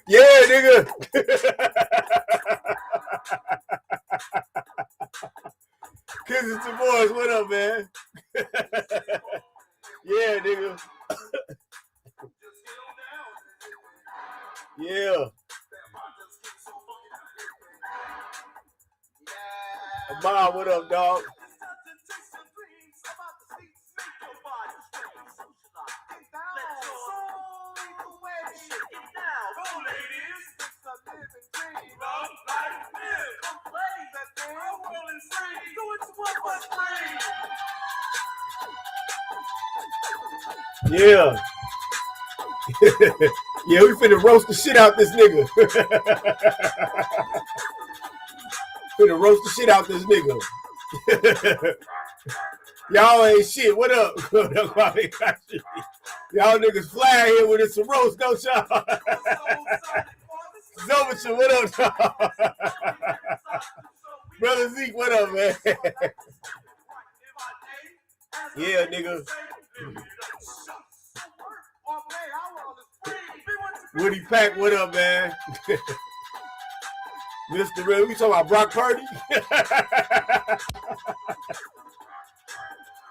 Yeah, nigga. Kisses to boys. What up, man? Yeah, nigga. Yeah. Mom, what up, dog? Yeah. Yeah, we finna roast the shit out this nigga. Finna roast the shit out this nigga. Y'all ain't shit. What up? Y'all niggas fly here with this roast, don't y'all? Zovicha, what up, dog? Brother Zeke, what up, man? Yeah, nigga. Woody Pack, what up, man? Mr. Red, we talking about Brock Purdy?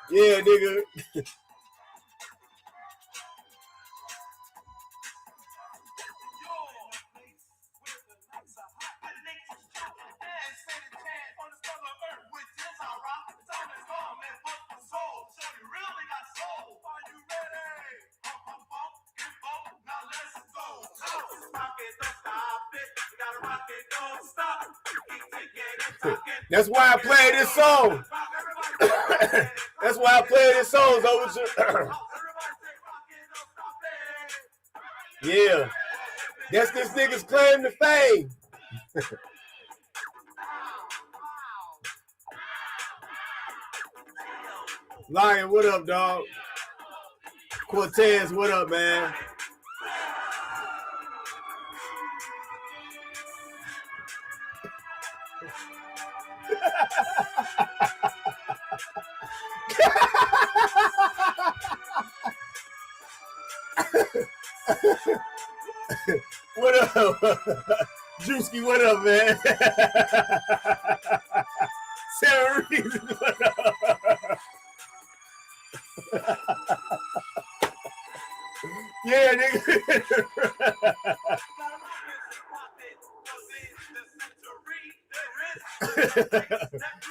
Yeah, nigga. That's why I play this song. That's why I play this song, Zovicha. Yeah. That's this nigga's claim to fame. Lion, what up, dog? Cortez, what up, man? What up? Drewski, what up, man? Sarah Reeves, what up? Yeah, nigga.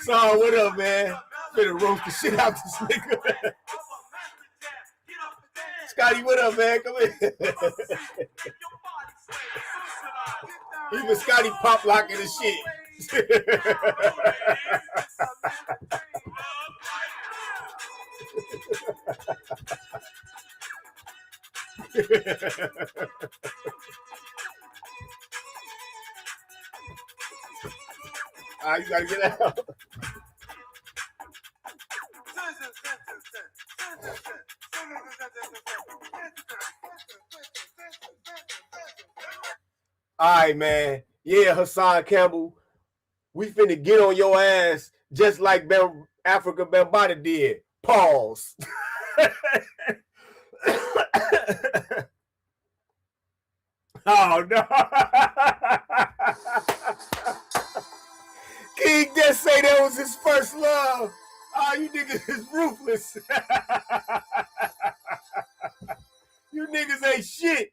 So, what up, man? Finna roast the shit out this nigga. Scotty, what up, man? Come in. Even Scotty pop locking the shit. You gotta get out. All right, man. Yeah, Hassan Campbell. We finna get on your ass just like Africa Bambaataa did. Pause. Oh, no. King just say that was his first love. Oh, you niggas is ruthless. You niggas ain't shit.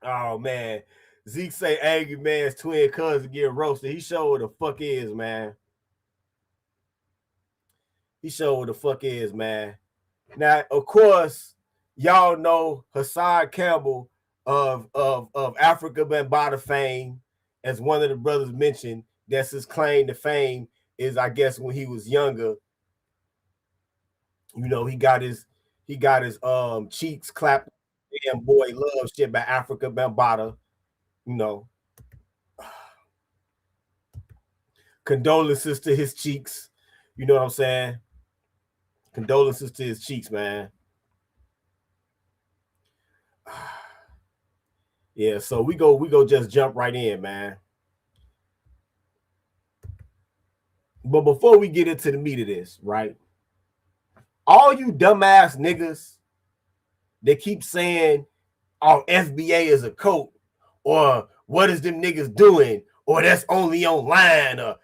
Oh, man. Zeke say Angry Man's twin cousin getting roasted. He showed what the fuck is, man. He showed what the fuck is, man. Now, of course, y'all know Hassan Campbell of Africa Bambaataa fame, as one of the brothers mentioned. That's his claim to fame is, I guess, when he was younger. You know, he got his cheeks clapped. Damn boy, love shit by Africa Bambaataa. You know, condolences to his cheeks. You know what I'm saying? Condolences to his cheeks, man. Yeah, so we go just jump right in, man. But before we get into the meat of this, right? All you dumbass niggas that keep saying, oh, FBA is a cult, or what is them niggas doing, or that's only online, or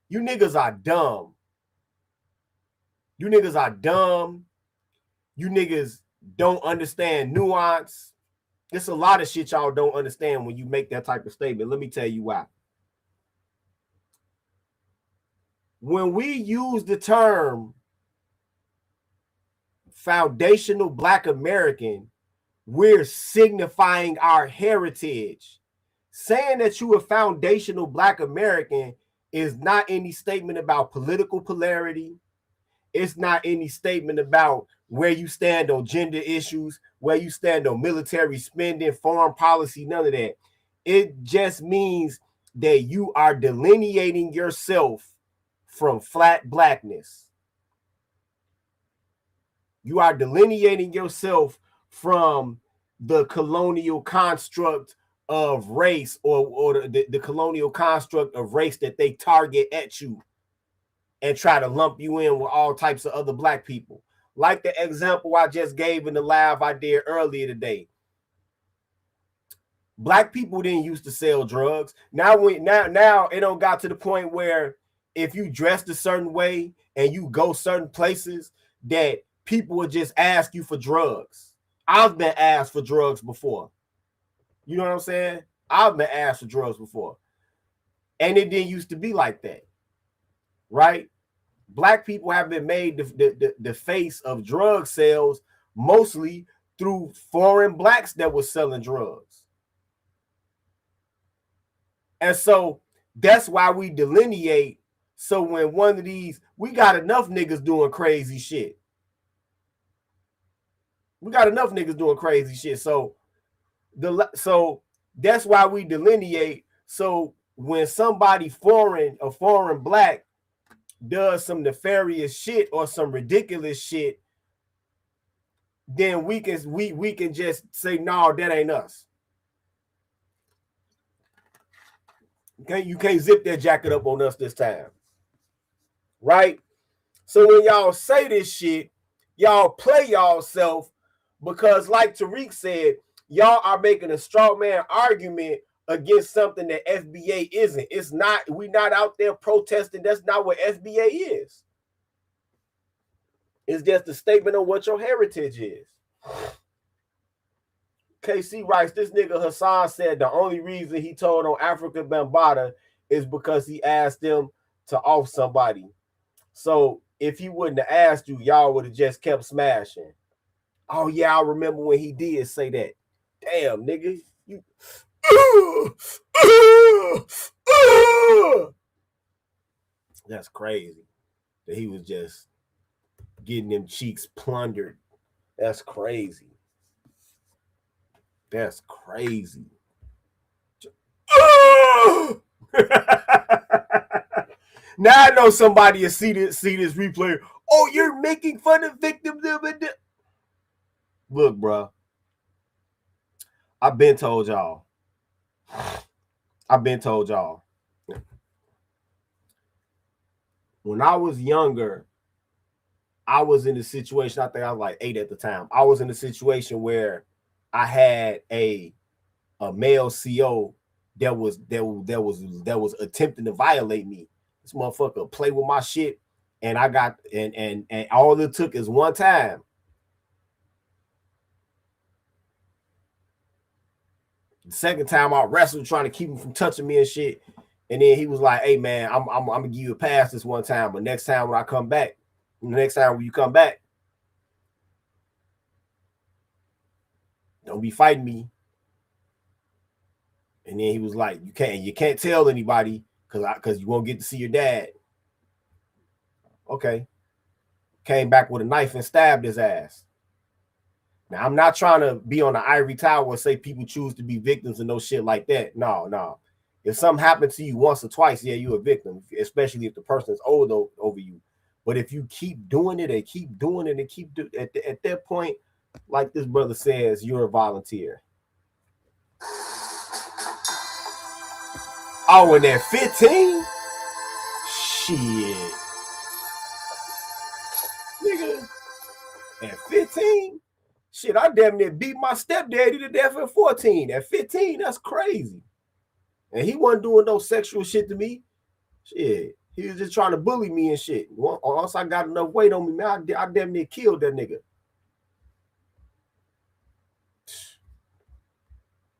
you niggas are dumb. You niggas are dumb. You niggas don't understand nuance. There's a lot of shit y'all don't understand when you make that type of statement. Let me tell you why. When we use the term foundational Black American, we're signifying our heritage. Saying that you a foundational Black American is not any statement about political polarity. It's not any statement about where you stand on gender issues, where you stand on military spending, foreign policy, none of that. It just means that you are delineating yourself from flat blackness. You are delineating yourself from the colonial construct of race, or the colonial construct of race that they target at you and try to lump you in with all types of other Black people. Like the example I just gave in the live I did earlier today. Black people didn't used to sell drugs. Now it don't got to the point where if you dressed a certain way and you go certain places that people would just ask you for drugs. I've been asked for drugs before. You know what I'm saying? I've been asked for drugs before. And it didn't used to be like that. Right? Black people have been made the face of drug sales mostly through foreign Blacks that were selling drugs. And so that's why we delineate. So when one of these, we got enough niggas doing crazy shit. We got enough niggas doing crazy shit. So that's why we delineate. So when somebody foreign, a foreign Black, does some nefarious shit or some ridiculous shit, then we can just say, no, that ain't us. Okay, you can't zip that jacket up on us this time. Right? So when y'all say this shit, y'all play y'allself, because like Tariq said, y'all are making a straw man argument against something that FBA isn't. It's not, we not out there protesting. That's not what FBA is. It's just a statement of what your heritage is. KC writes, this nigga Hassan said the only reason he told on Africa Bambaataa is because he asked them to off somebody. So if he wouldn't have asked you, y'all would have just kept smashing. Oh yeah, I remember when he did say that. Damn, nigga. You that's crazy that he was just getting them cheeks plundered. That's crazy. That's crazy. Now I know somebody will see this replay. Oh, you're making fun of victims. Look, bro. I've been told y'all. When I was younger, I was in a situation, I think I was like 8 at the time. I was in a situation where I had a male CO that was attempting to violate me. This motherfucker play with my shit, and I got and all it took is one time. The second time I wrestled trying to keep him from touching me and shit. And then he was like, hey man, I'm gonna give you a pass this one time, but next time when I come back, next time when you come back, don't be fighting me. And then he was like, you can't tell anybody because you won't get to see your dad. Okay. Came back with a knife and stabbed his ass. Now, I'm not trying to be on the ivory tower and say people choose to be victims and no shit like that. No. If something happens to you once or twice, yeah, you're a victim, especially if the person's old over you. But if you keep doing it and keep doing it and keep doing it, at that point, like this brother says, you're a volunteer. Oh, and at 15? Shit. 15. Shit, I damn near beat my stepdaddy to death at 14. At 15, that's crazy. And he wasn't doing no sexual shit to me. Shit, he was just trying to bully me and shit. Once I got enough weight on me, man, I damn near killed that nigga.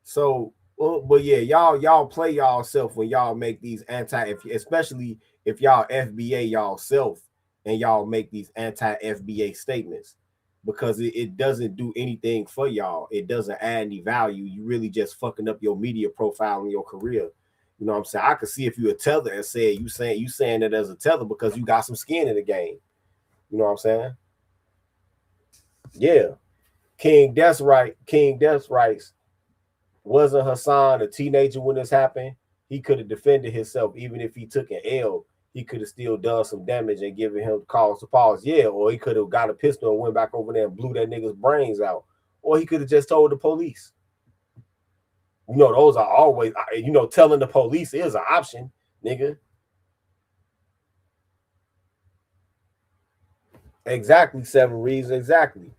So, but yeah, y'all play y'all self when y'all make these especially if y'all FBA y'all self and y'all make these anti-FBA statements, because it doesn't do anything for y'all. It doesn't add any value. You really just fucking up your media profile and your career. You know what I'm saying? I could see if you a teller and say you saying that as a teller because you got some skin in the game. You know what I'm saying? Yeah. King Death's Rights. Wasn't Hassan a teenager when this happened? He could have defended himself. Even if he took an L, he could have still done some damage and given him cause to pause. Yeah, or he could have got a pistol and went back over there and blew that nigga's brains out. Or he could have just told the police. You know, those are always, you know, telling the police is an option, nigga. Exactly, 7 reasons, exactly.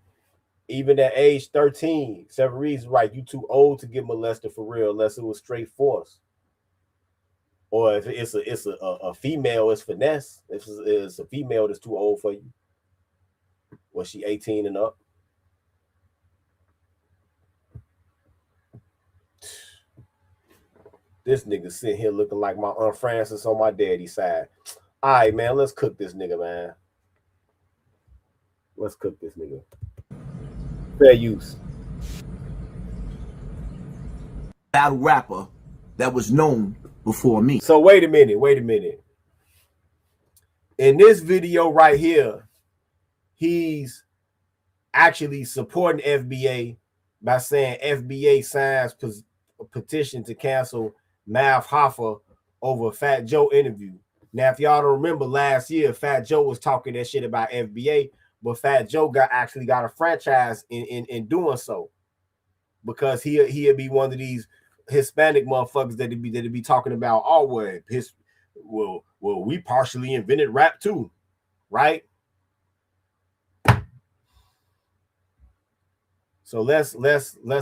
Even at age 13, 7 reasons, right? You too old to get molested for real, unless it was straight force. Or if it's a female, it's finesse. If it's a female that's too old for you. Was she 18 and up? This nigga sitting here looking like my Aunt Frances on my daddy's side. All right, man, let's cook this nigga, man. Let's cook this nigga. Fair use. Battle rapper that was known before me. So wait a minute. In this video right here, he's actually supporting FBA by saying FBA signs a petition to cancel Mav Hoffa over Fat Joe interview. Now, if y'all don't remember last year, Fat Joe was talking that shit about FBA, but Fat Joe actually got a franchise in doing so, because he'd be one of these Hispanic motherfuckers that'd be talking about, oh, well, we partially invented rap too, right? So let's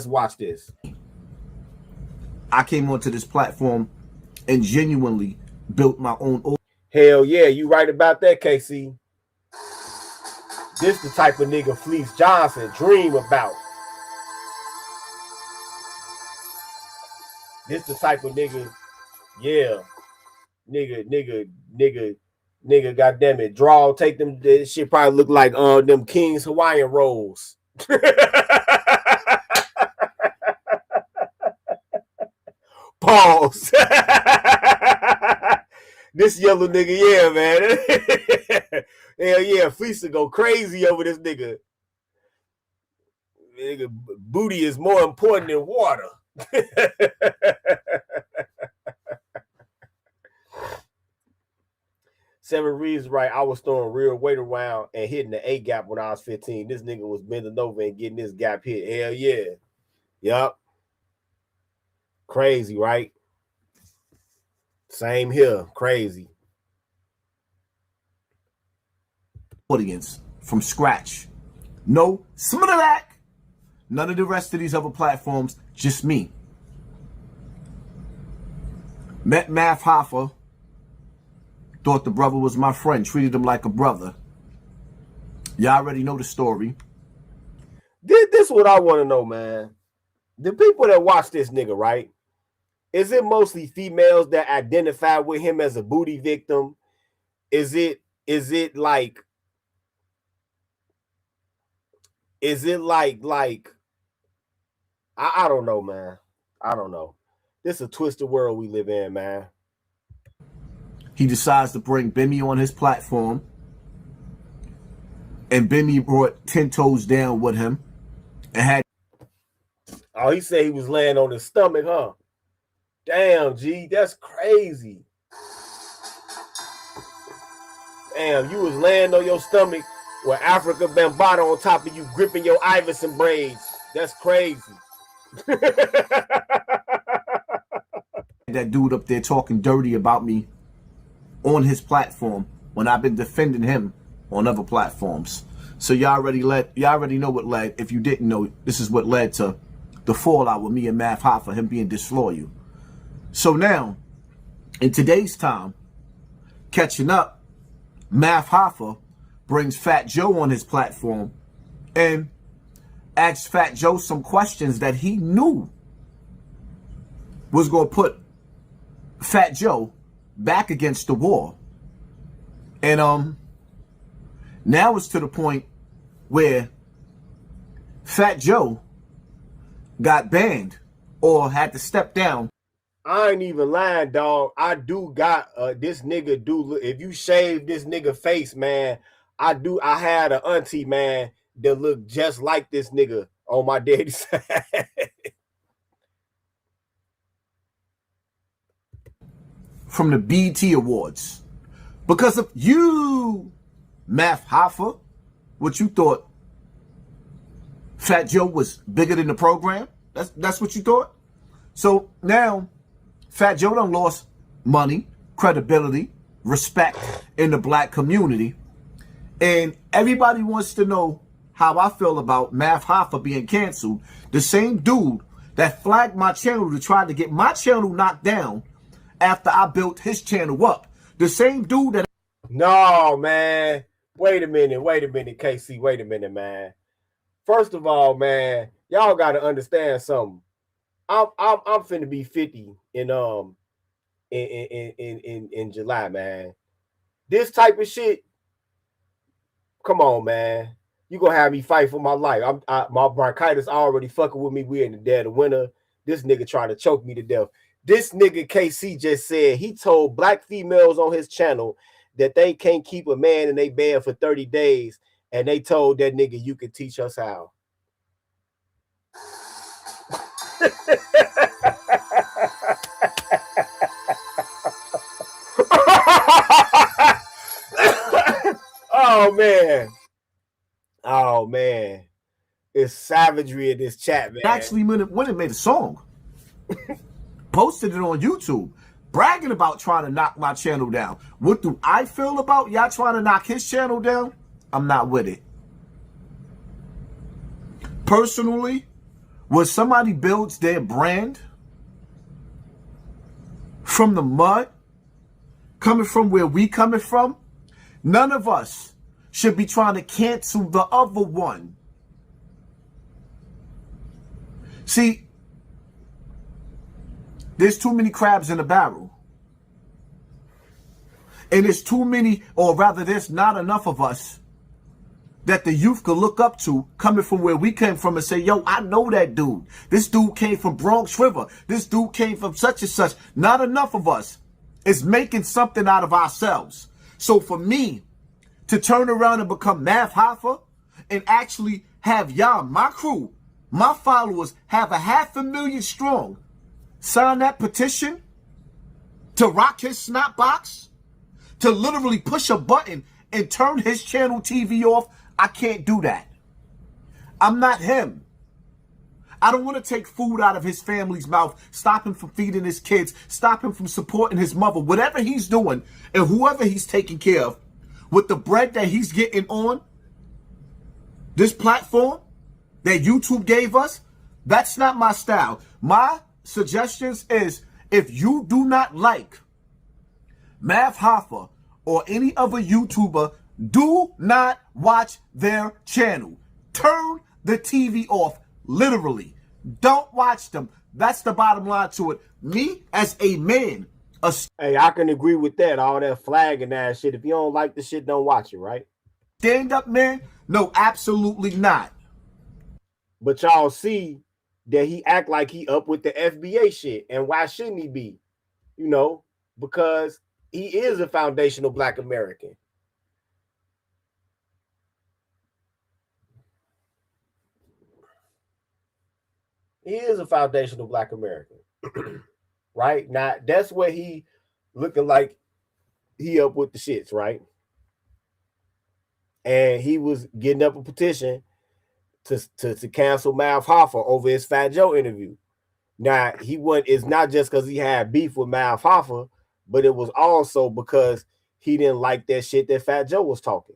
watch this. I came onto this platform and genuinely built my own. Hell yeah, you right about that, KC. This the type of nigga Fleece Johnson dream about. This the type of nigga, yeah, nigga, goddamn it, draw, take them. This shit probably look like them King's Hawaiian rolls. Pause. This yellow nigga, yeah, man. Hell yeah, Fleece go crazy over this nigga. Nigga, booty is more important than water. Seven reasons, right? I was throwing real weight around and hitting the A gap when I was 15. This nigga was bending over and getting this gap hit. Hell yeah. Yup. Crazy, right? Same here. Crazy. Audience from scratch. No smittalack. None of the rest of these other platforms, just me. Met Mav Hoffa. Thought the brother was my friend. Treated him like a brother. Y'all already know the story. This is what I want to know, man. The people that watch this nigga, right? Is it mostly females that identify with him as a booty victim? Is it like I don't know, man. I don't know. This is a twisted world we live in, man. He decides to bring Bimmy on his platform. And Bimmy brought 10 toes down with him. And had... Oh, he said he was laying on his stomach, huh? Damn, G, that's crazy. Damn, you was laying on your stomach with Africa Bambaataa on top of you, gripping your Iverson braids. That's crazy. That dude up there talking dirty about me on his platform when I've been defending him on other platforms. So y'all already know what led. If you didn't know, this is what led to the fallout with me and Math Hoffa, him being disloyal. So now, in today's time, catching up, Math Hoffa brings Fat Joe on his platform and asks Fat Joe some questions that he knew was going to put Fat Joe back against the wall. And now it's to the point where Fat Joe got banned or had to step down. I ain't even lying, dog. I do got this nigga do. If you shave this nigga face, man, I had an auntie, man, that looked just like this nigga on my daddy's side. From the BET Awards. Because of you, Math Hoffa, what you thought Fat Joe was bigger than the program? That's what you thought? So now Fat Joe done lost money, credibility, respect in the black community. And everybody wants to know how I feel about Math Hoffa being canceled. The same dude that flagged my channel to try to get my channel knocked down after I built his channel up. The same dude that... No, man. Wait a minute, KC. Wait a minute, man. First of all, man, y'all got to understand something. I'm finna be 50 in July, man. This type of shit, come on, man. You gonna have me fight for my life. My bronchitis already fucking with me. We in the dead of winter. This nigga trying to choke me to death. This nigga KC just said he told black females on his channel that they can't keep a man in their bed for 30 days. And they told that nigga, you can teach us how. Oh man, it's savagery in this chat, man. Actually, when it made a song, posted it on YouTube, bragging about trying to knock my channel down. What do I feel about y'all trying to knock his channel down? I'm not with it. Personally, when somebody builds their brand from the mud, coming from where we coming from, none of us should be trying to cancel the other one. See, there's too many crabs in a barrel. And there's too many, or rather there's not enough of us that the youth could look up to coming from where we came from and say, yo, I know that dude. This dude came from Bronx River. This dude came from such and such. Not enough of us is making something out of ourselves. So for me to turn around and become Math Hoffa and actually have y'all, my crew, my followers, have 500,000 strong, sign that petition to rock his snot box, to literally push a button and turn his channel TV off, I can't do that. I'm not him. I don't want to take food out of his family's mouth, stop him from feeding his kids, stop him from supporting his mother. Whatever he's doing and whoever he's taking care of, with the bread that he's getting on this platform that YouTube gave us, that's not my style. My suggestions is, if you do not like Math Hoffa or any other YouTuber, do not watch their channel. Turn the TV off, literally. Don't watch them. That's the bottom line to it. Me, as a man, hey, I can agree with that. All that flagging that shit. If you don't like the shit, don't watch it, right? Stand up man? No, absolutely not. But y'all see that he act like he up with the FBA shit. And why shouldn't he be? You know, because he is a foundational black American. He is a foundational black American. Right? Now, that's where he looking like he up with the shits, right? And he was getting up a petition to cancel Math Hoffa over his Fat Joe interview. Now, it's not just because he had beef with Math Hoffa, but it was also because he didn't like that shit that Fat Joe was talking.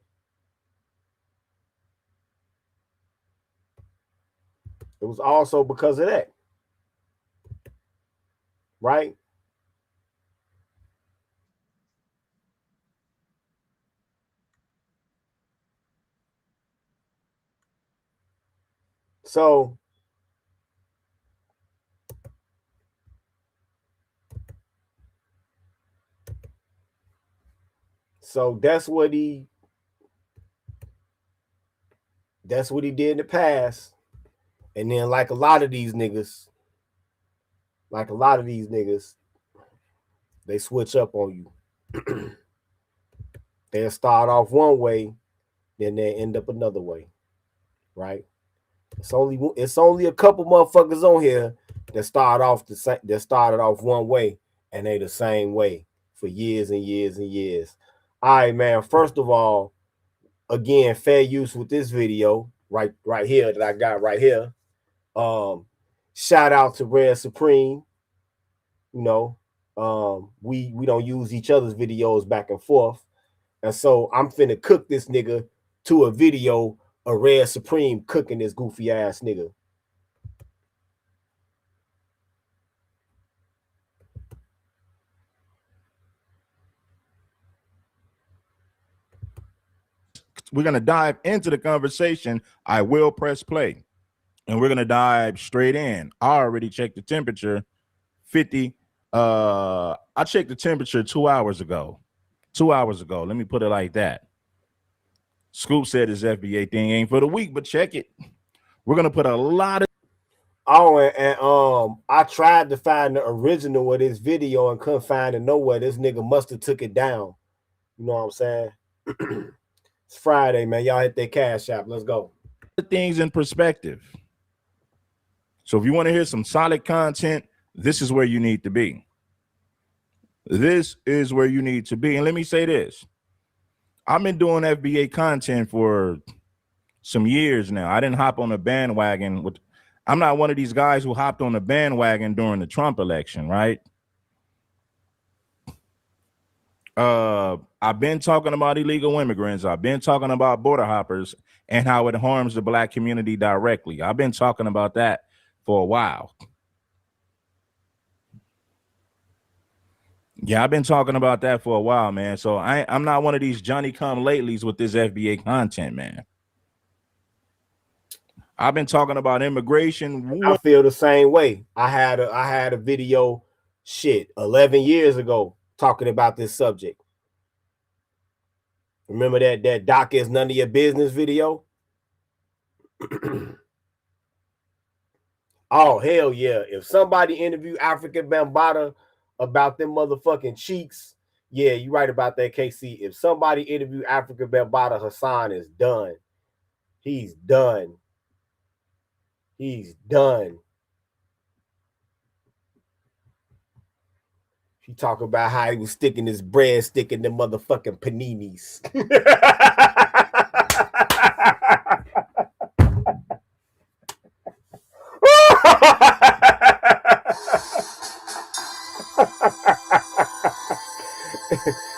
It was also because of that. Right? So that's what he did in the past. And then like a lot of these niggas, they switch up on you. They'll start off one way, then they end up another way. Right? It's only a couple motherfuckers on here that started off one way and they the same way for years and years and years. All right, man. First of all, again, fair use with this video right here that I got right here. Shout out to Red Supreme. You know, we don't use each other's videos back and forth, and so I'm finna cook this nigga to a video of Red Supreme cooking this goofy ass nigga. We're going to dive into the conversation. I will press play and we're going to dive straight in. I already checked the temperature 50. I checked the temperature 2 hours ago. 2 hours ago. Let me put it like that. Scoop said his FBA thing ain't for the week, but check it. We're going to put a lot of. Oh, and I tried to find the original of this video and couldn't find it nowhere. This nigga must have took it down. You know what I'm saying? It's Friday, man. Y'all hit that cash app. Let's go. Things in perspective. So if you want to hear some solid content, this is where you need to be. This is where you need to be. And let me say this. I've been doing FBA content for some years now. I didn't hop on a bandwagon with. I'm not one of these guys who hopped on the bandwagon during the Trump election, right? I've been talking about illegal immigrants. I've been talking about border hoppers and how it harms the black community directly. I've been talking about that for a while. Yeah, I've been talking about that for a while, man. So I'm not one of these Johnny come latelys with this FBA content, man. I've been talking about immigration. I feel the same way. I had a video 11 years ago talking about this subject. Remember that Doc is none of your business video? Oh, hell yeah. If somebody interviewed African Bambaataa about them motherfucking cheeks, yeah, you right about that, KC. If somebody interviewed African Bambaataa, Hassan is done. He's done. He's done. He talk about how he was sticking his breadstick in the motherfucking paninis.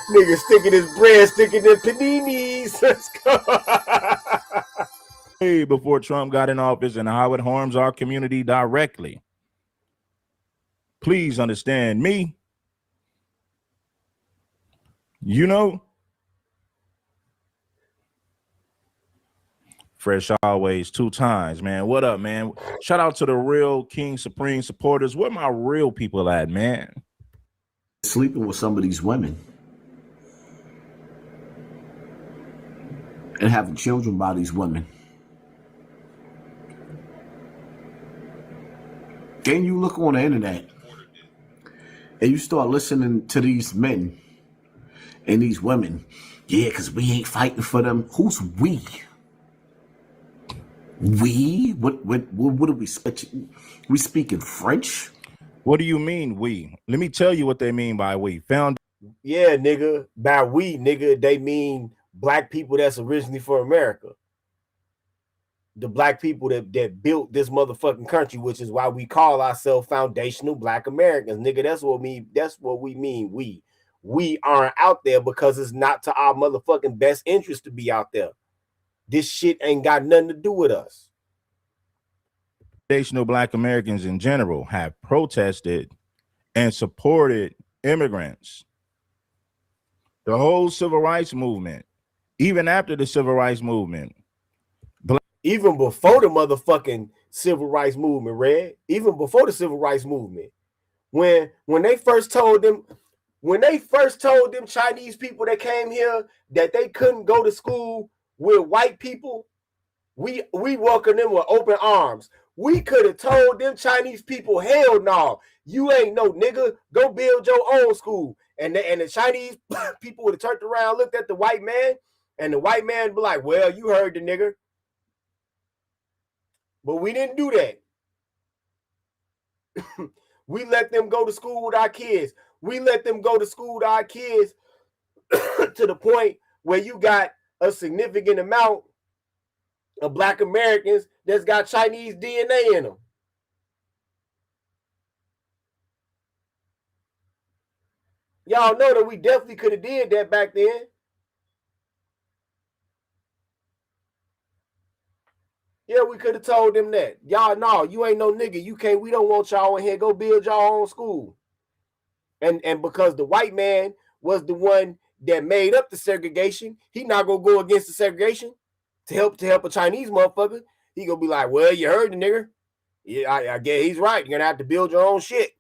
Nigga sticking his breadstick in the paninis. Let's go. Way before Trump got in office and how it harms our community directly. Please understand me. You know, fresh always 2 times, man. What up, man? Shout out to the real King Supreme supporters. Where my real people at, man? Sleeping with some of these women and having children by these women. Then you look on the internet and you start listening to these men and these women. Yeah, because we ain't fighting for them. Who's we? We? What are we speaking? We speaking French? What do you mean we? Let me tell you what they mean by we. Yeah, nigga. By we, nigga, they mean black people that's originally from America. The black people that built this motherfucking country, which is why we call ourselves foundational black Americans, nigga. That's what we mean. We aren't out there because it's not to our motherfucking best interest to be out there. This shit ain't got nothing to do with us. Foundational Black Americans in general have protested and supported immigrants. The whole civil rights movement, even after the civil rights movement, even before the motherfucking civil rights movement, Red, even before the civil rights movement, when they first told them Chinese people that came here that they couldn't go to school with white people, we welcomed them with open arms. We could have told them Chinese people, hell no, you ain't no nigga, go build your own school. And the Chinese people would have turned around, looked at the white man, and the white man be like, well, you heard the nigger. But we didn't do that. We let them go to school with our kids. We let them go to school with our kids to the point where you got a significant amount of Black Americans that's got Chinese DNA in them. Y'all know that we definitely could have did that back then. Yeah, we could have told them that. Y'all, no, you ain't no nigga. You can't, we don't want y'all in here. Go build y'all own school. And because the white man was the one that made up the segregation, he not gonna go against the segregation to help a Chinese motherfucker. He gonna be like, well, you heard the nigger. Yeah, I guess he's right. You're gonna have to build your own shit.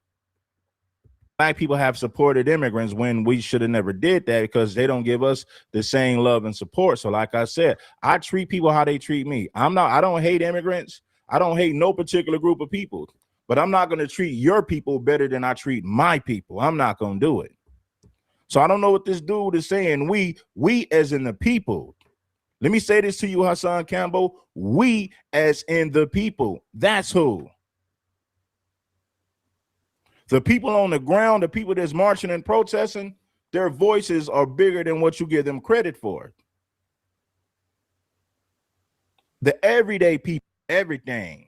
Black people have supported immigrants when we should have never did that because they don't give us the same love and support. So like I said, I treat people how they treat me. I don't hate immigrants. I don't hate no particular group of people, but I'm not going to treat your people better than I treat my people. I'm not going to do it. So I don't know what this dude is saying. We as in the people. Let me say this to you, Hassan Campbell. We as in the people. That's who. The people on the ground, the people that's marching and protesting, their voices are bigger than what you give them credit for. The everyday people, everything.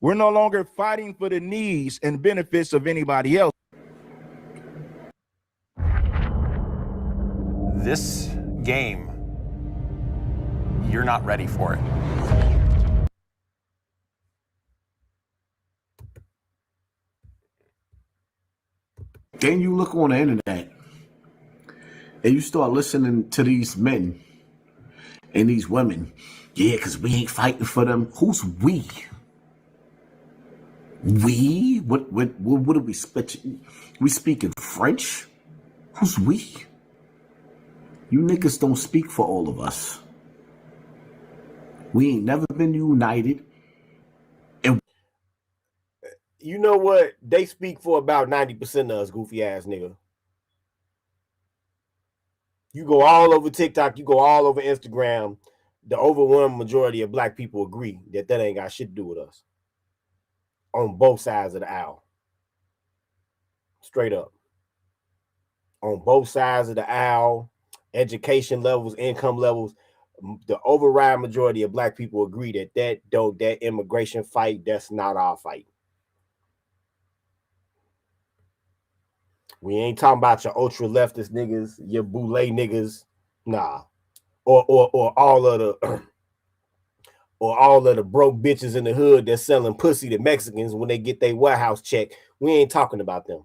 We're no longer fighting for the needs and benefits of anybody else. This game, you're not ready for it. Then you look on the internet and you start listening to these men and these women. Yeah, because we ain't fighting for them. Who's we? We? What are we speaking? We speaking French? Who's we? You niggas don't speak for all of us. We ain't never been united. You know what? They speak for about 90% of us, goofy ass nigga. You go all over TikTok, you go all over Instagram. The overwhelming majority of Black people agree that ain't got shit to do with us. On both sides of the aisle. Straight up. On both sides of the aisle, education levels, income levels, the override majority of Black people agree that immigration fight, that's not our fight. We ain't talking about your ultra leftist niggas, your boule niggas, nah, or all of the broke bitches in the hood that's selling pussy to Mexicans when they get their warehouse check. We ain't talking about them.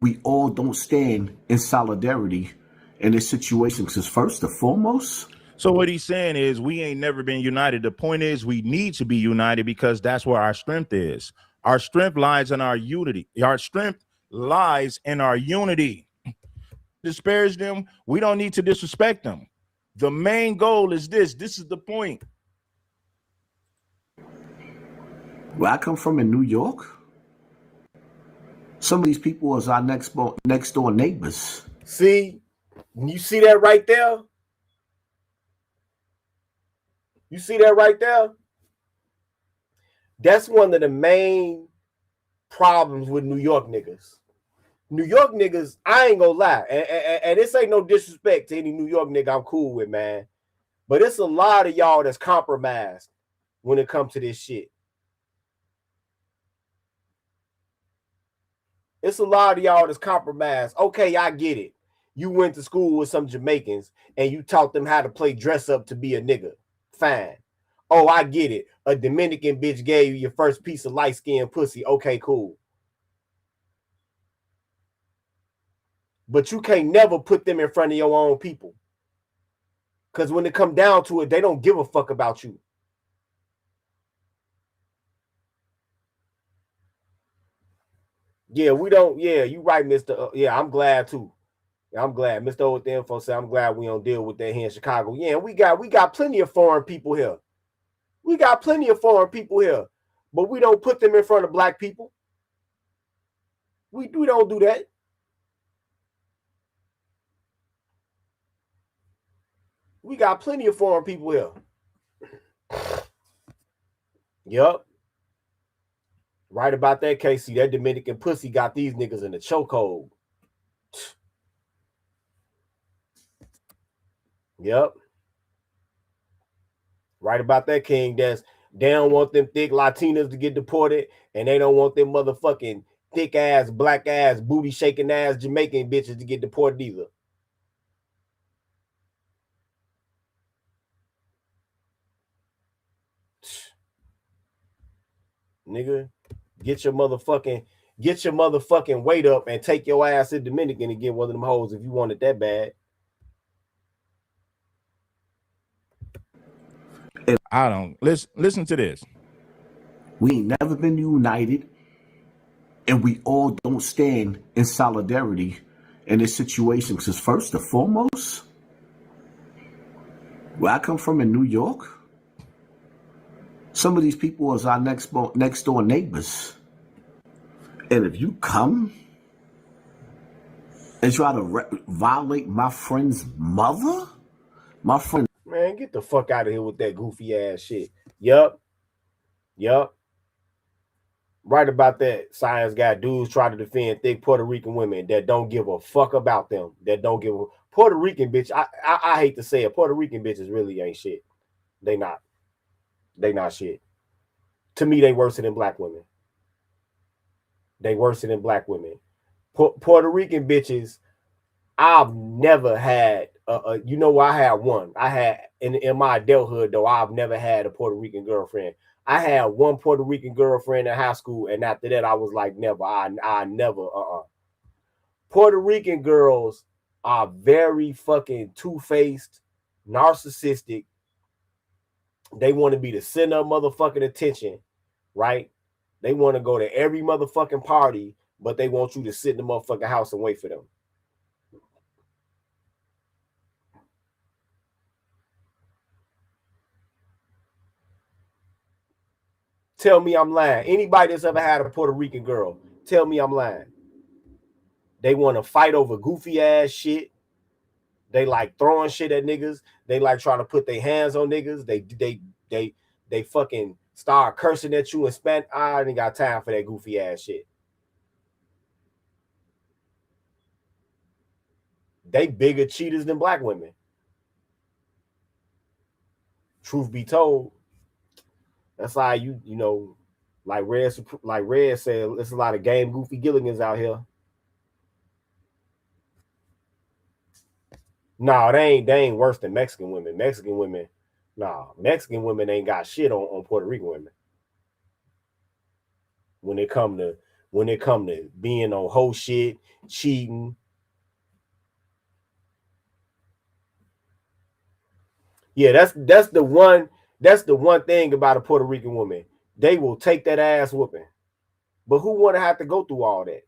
We all don't stand in solidarity in this situation because first and foremost. So what he's saying is we ain't never been united. The point is we need to be united because that's where our strength is. Our strength lies in our unity. Our strength lies in our unity. Disparage them. We don't need to disrespect them. The main goal is this. This is the point. Where I come from in New York, some of these people is our next door neighbors. See, you see that right there? You see that right there? That's one of the main problems with New York niggas. New York niggas, I ain't gonna lie, and this ain't no disrespect to any New York nigga I'm cool with, man. But it's a lot of y'all that's compromised when it comes to this shit. It's a lot of y'all that's compromised. Okay, I get it. You went to school with some Jamaicans and you taught them how to play dress up to be a nigga. Fine. Oh, I get it. A Dominican bitch gave you your first piece of light-skinned pussy. Okay, cool. But you can't never put them in front of your own people. Because when it come down to it, they don't give a fuck about you. Yeah, we don't. Yeah, you right, Mr. Yeah, I'm glad too. I'm glad. Mr. O with the info said, I'm glad we don't deal with that here in Chicago. Yeah, we got plenty of foreign people here. We got plenty of foreign people here. But we don't put them in front of black people. We don't do that. We got plenty of foreign people here. Yup. Right about that, Casey. That Dominican pussy got these niggas in the chokehold. Yep. Right about that, King. They don't want them thick Latinas to get deported, and they don't want them motherfucking thick ass, black ass, booty shaking ass Jamaican bitches to get deported either. Nigga, get your motherfucking weight up and take your ass to Dominican and get one of them hoes if you want it that bad. I don't listen to this. We ain't never been united, and we all don't stand in solidarity in this situation. Because first and foremost, where I come from in New York, some of these people is our next door neighbors. And if you come and try to violate my friend's mother, my friend... Man, get the fuck out of here with that goofy ass shit. Yup. Right about that. Science guy dudes try to defend thick Puerto Rican women that don't give a fuck about them. That don't give a Puerto Rican bitch. I hate to say it. Puerto Rican bitches really ain't shit. They not shit. To me, they worse than black women. Puerto Rican bitches, I've never had I had one. I had in my adulthood though, I've never had a Puerto Rican girlfriend. I had one Puerto Rican girlfriend in high school, and after that, I was like, never. I never. Puerto Rican girls are very fucking two-faced, narcissistic. They want to be the center of motherfucking attention, right? They want to go to every motherfucking party, but they want you to sit in the motherfucking house and wait for them. Tell me I'm lying. Anybody that's ever had a Puerto Rican girl, tell me I'm lying. They want to fight over goofy ass shit. They like throwing shit at niggas. They like trying to put their hands on niggas. They fucking start cursing at you in Spanish. I ain't got time for that goofy ass shit. They bigger cheaters than black women. Truth be told, that's why you know, like Red said, there's a lot of game goofy Gilligans out here. No, they ain't worse than Mexican women. Mexican women ain't got shit on Puerto Rican women. When it come to being on whole shit, cheating. Yeah, that's the one thing about a Puerto Rican woman. They will take that ass whooping. But who want to have to go through all that?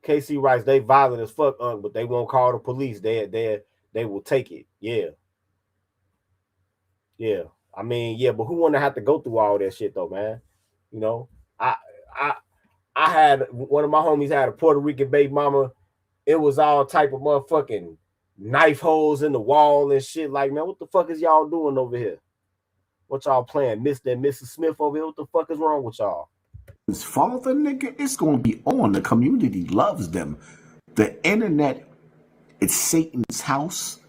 KC writes, they violent as fuck, but they won't call the police. They will take it. Yeah. I mean, yeah, but who want to have to go through all that shit though, man? You know, I had one of my homies had a Puerto Rican baby mama. It was all type of motherfucking knife holes in the wall and shit. Like, man, what the fuck is y'all doing over here? What y'all playing, Mr. and Mrs. Smith over here? What the fuck is wrong with y'all? His father, nigga, it's gonna be on. The community loves them. The internet, it's Satan's house,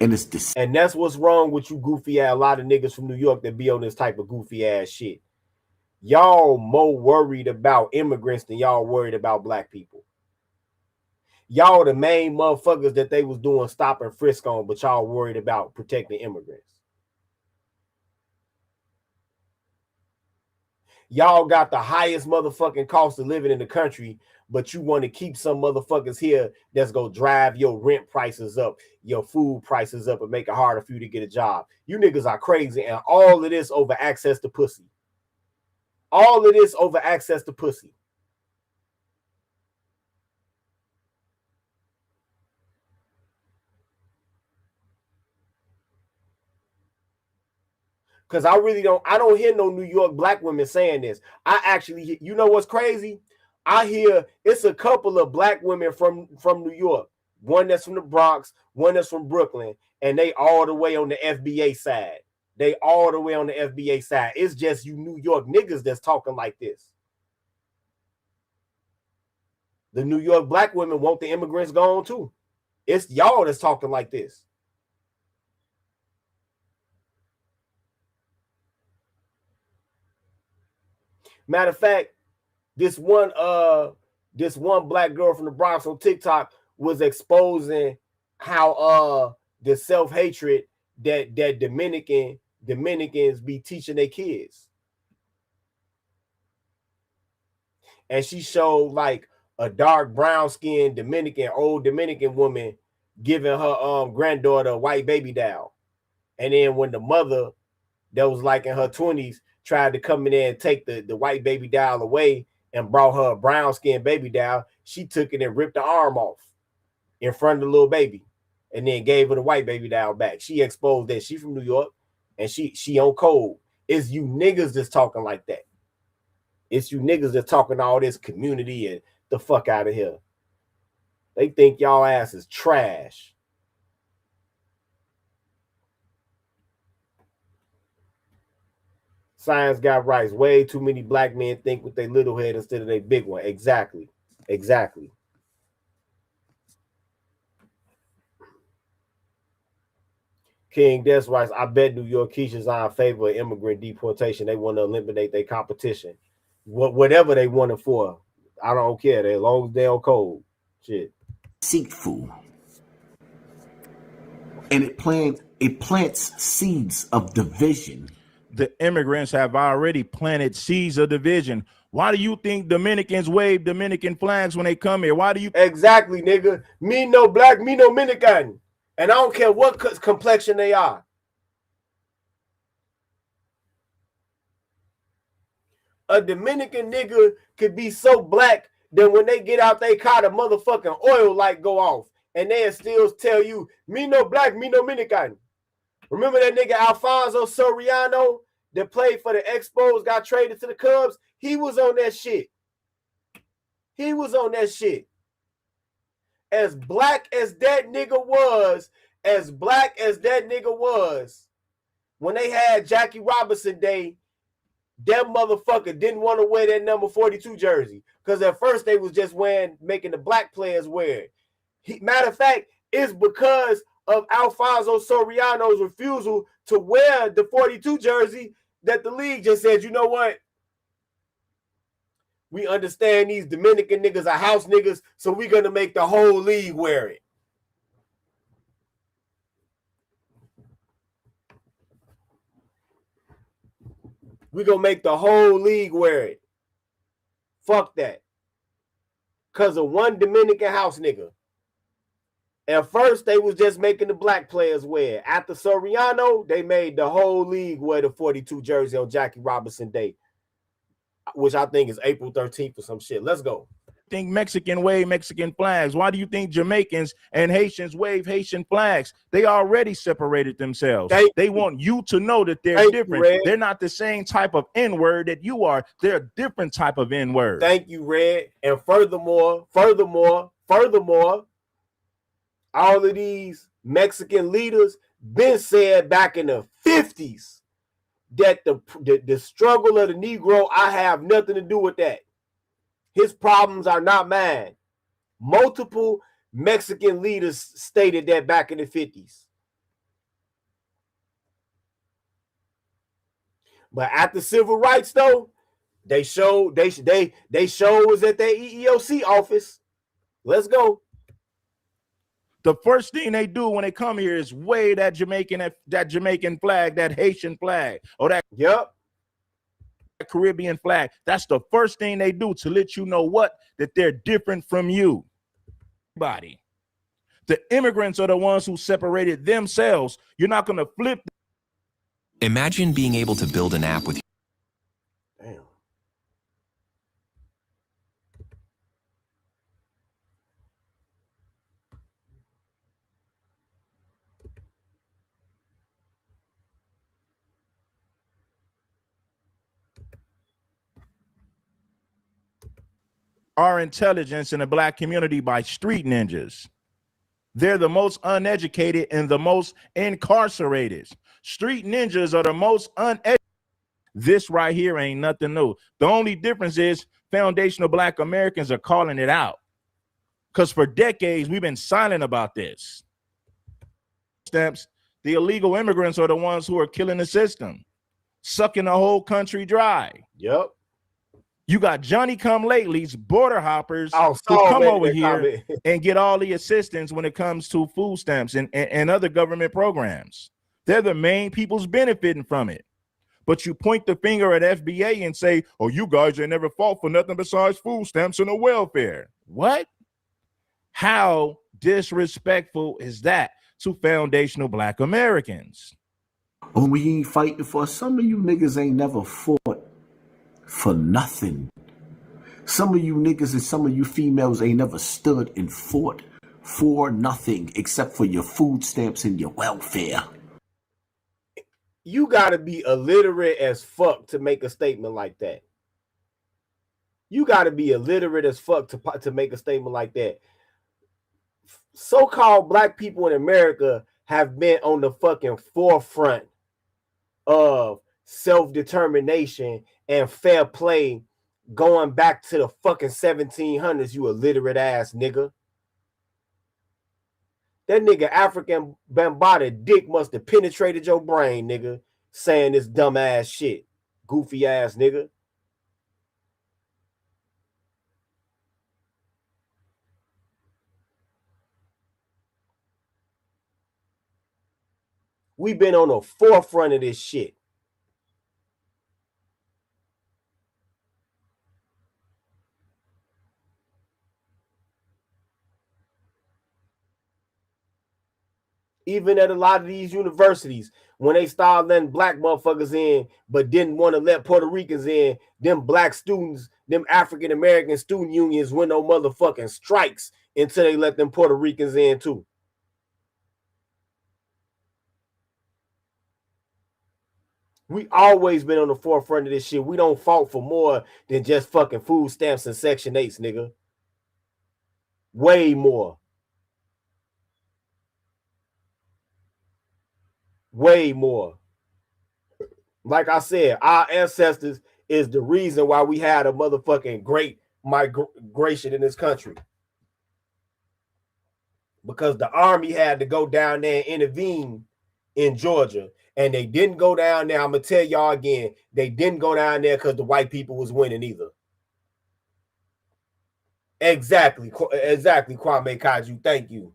and it's this. And that's what's wrong with you goofy ass. A lot of niggas from New York that be on this type of goofy ass shit. Y'all more worried about immigrants than y'all worried about black people. Y'all the main motherfuckers that they was doing stop and frisk on, but y'all worried about protecting immigrants. Y'all got the highest motherfucking cost of living in the country, but you want to keep some motherfuckers here that's going to drive your rent prices up, your food prices up, and make it harder for you to get a job. You niggas are crazy, and all of this over access to pussy. All of this over access to pussy. Because I don't hear no New York black women saying this. I actually, you know what's crazy? I hear it's a couple of black women from New York. One that's from the Bronx, one that's from Brooklyn, and they all the way on the FBA side. They all the way on the FBA side. It's just you New York niggas that's talking like this. The New York black women want the immigrants gone too. It's y'all that's talking like this. Matter of fact, this one black girl from the Bronx on TikTok was exposing how the self-hatred that Dominicans be teaching their kids. And she showed like a dark brown skinned old Dominican woman giving her granddaughter a white baby doll. And then when the mother that was like in her 20s tried to come in there and take the white baby doll away and brought her a brown skinned baby doll, she took it and ripped the arm off in front of the little baby and then gave her the white baby doll back. She exposed that she from New York and she on code. It's you niggas that's talking like that. It's you niggas that's talking all this community and the fuck out of here. They think y'all ass is trash. Science got rights. Way too many black men think with their little head instead of their big one. Exactly. Exactly. King Des writes, I bet New York Keisha's in favor of immigrant deportation. They want to eliminate their competition. Whatever they want it for. I don't care. As long as they're on code. Shit. Deceitful. And it plants seeds of division. The immigrants have already planted seeds of division. Why do you think Dominicans wave Dominican flags when they come here? Why do you? Exactly, nigga. Me no black, me no Dominican. And I don't care what complexion they are. A Dominican nigga could be so black that when they get out they car, the motherfucking oil light go off. And they'll still tell you, me no black, me no Dominican. Remember that nigga Alfonso Soriano that played for the Expos, got traded to the Cubs? He was on that shit. He was on that shit. As black as that nigga was, when they had Jackie Robinson Day, that motherfucker didn't want to wear that number 42 jersey. Because at first they was just making the black players wear it. Matter of fact, it's because of Alfonso Soriano's refusal to wear the 42 jersey that the league just said, you know what? We understand these Dominican niggas are house niggas, so we're going to make the whole league wear it. We're going to make the whole league wear it. Fuck that. Because of one Dominican house nigga. At first, they was just making the black players wear it. After Soriano, they made the whole league wear the 42 jersey on Jackie Robinson Day, which I think is April 13th or some shit. Let's go. Think Mexican wave Mexican flags? Why do you think Jamaicans and Haitians wave Haitian flags? They already separated themselves. They want you to know that they're different. They're not the same type of N-word that you are. They're a different type of N-word. Thank you, Red. And furthermore, all of these Mexican leaders been said back in the 50s that the struggle of the Negro, I have nothing to do with that. His problems are not mine. Multiple Mexican leaders stated that back in the 50s. But after civil rights, though, they showed was at their EEOC office. Let's go. The first thing they do when they come here is wave that Jamaican flag, that Haitian flag, or that Caribbean flag. That's the first thing they do to let you know what? That they're different from you. Everybody. The immigrants are the ones who separated themselves. You're not going to flip. Imagine being able to build an app with. Damn. Our intelligence in the black community by street ninjas. They're the most uneducated and the most incarcerated. Street ninjas are the most uneducated. This right here ain't nothing new. The only difference is foundational black Americans are calling it out. Because for decades, we've been silent about this. Stamps, the illegal immigrants are the ones who are killing the system, sucking the whole country dry. Yep. You got Johnny come latelys, border hoppers who come over here and get all the assistance when it comes to food stamps and other government programs. They're the main people's benefiting from it. But you point the finger at FBA and say, oh, you guys ain't never fought for nothing besides food stamps and the welfare. What? How disrespectful is that to foundational black Americans? When we ain't fighting for, some of you niggas ain't never fought for nothing. Some of you niggas and some of you females ain't never stood and fought for nothing except for your food stamps and your welfare. You gotta be illiterate as fuck to make a statement like that. You gotta be illiterate as fuck to make a statement like that. So-called black people in America have been on the fucking forefront of self-determination and fair play going back to the fucking 1700s, you illiterate ass nigga. That nigga African Bambaataa dick must have penetrated your brain, nigga, saying this dumb ass shit. Goofy ass nigga. We've been on the forefront of this shit. Even at a lot of these universities, when they started letting black motherfuckers in, but didn't want to let Puerto Ricans in, them black students, them African-American student unions went on motherfucking strikes until they let them Puerto Ricans in too. We always been on the forefront of this shit. We don't fault for more than just fucking food stamps and Section 8s, nigga. Way more. Way more. Like I said, our ancestors is the reason why we had a motherfucking great migration in this country. Because the army had to go down there and intervene in Georgia. And they didn't go down there. I'm going to tell y'all again, they didn't go down there because the white people was winning either. Exactly, Kwame Kaju. Thank you.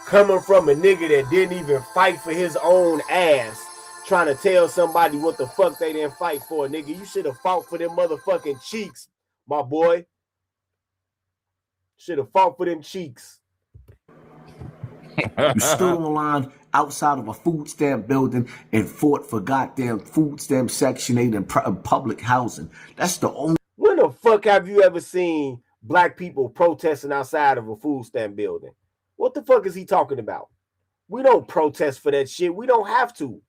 Coming from a nigga that didn't even fight for his own ass, trying to tell somebody what the fuck they didn't fight for, nigga. You should have fought for them motherfucking cheeks, my boy. Should have fought for them cheeks. You stood on line outside of a food stamp building and fought for goddamn food stamp Section 8 and public housing. That's the only. When the fuck have you ever seen black people protesting outside of a food stamp building? What the fuck is he talking about? We don't protest for that shit. We don't have to.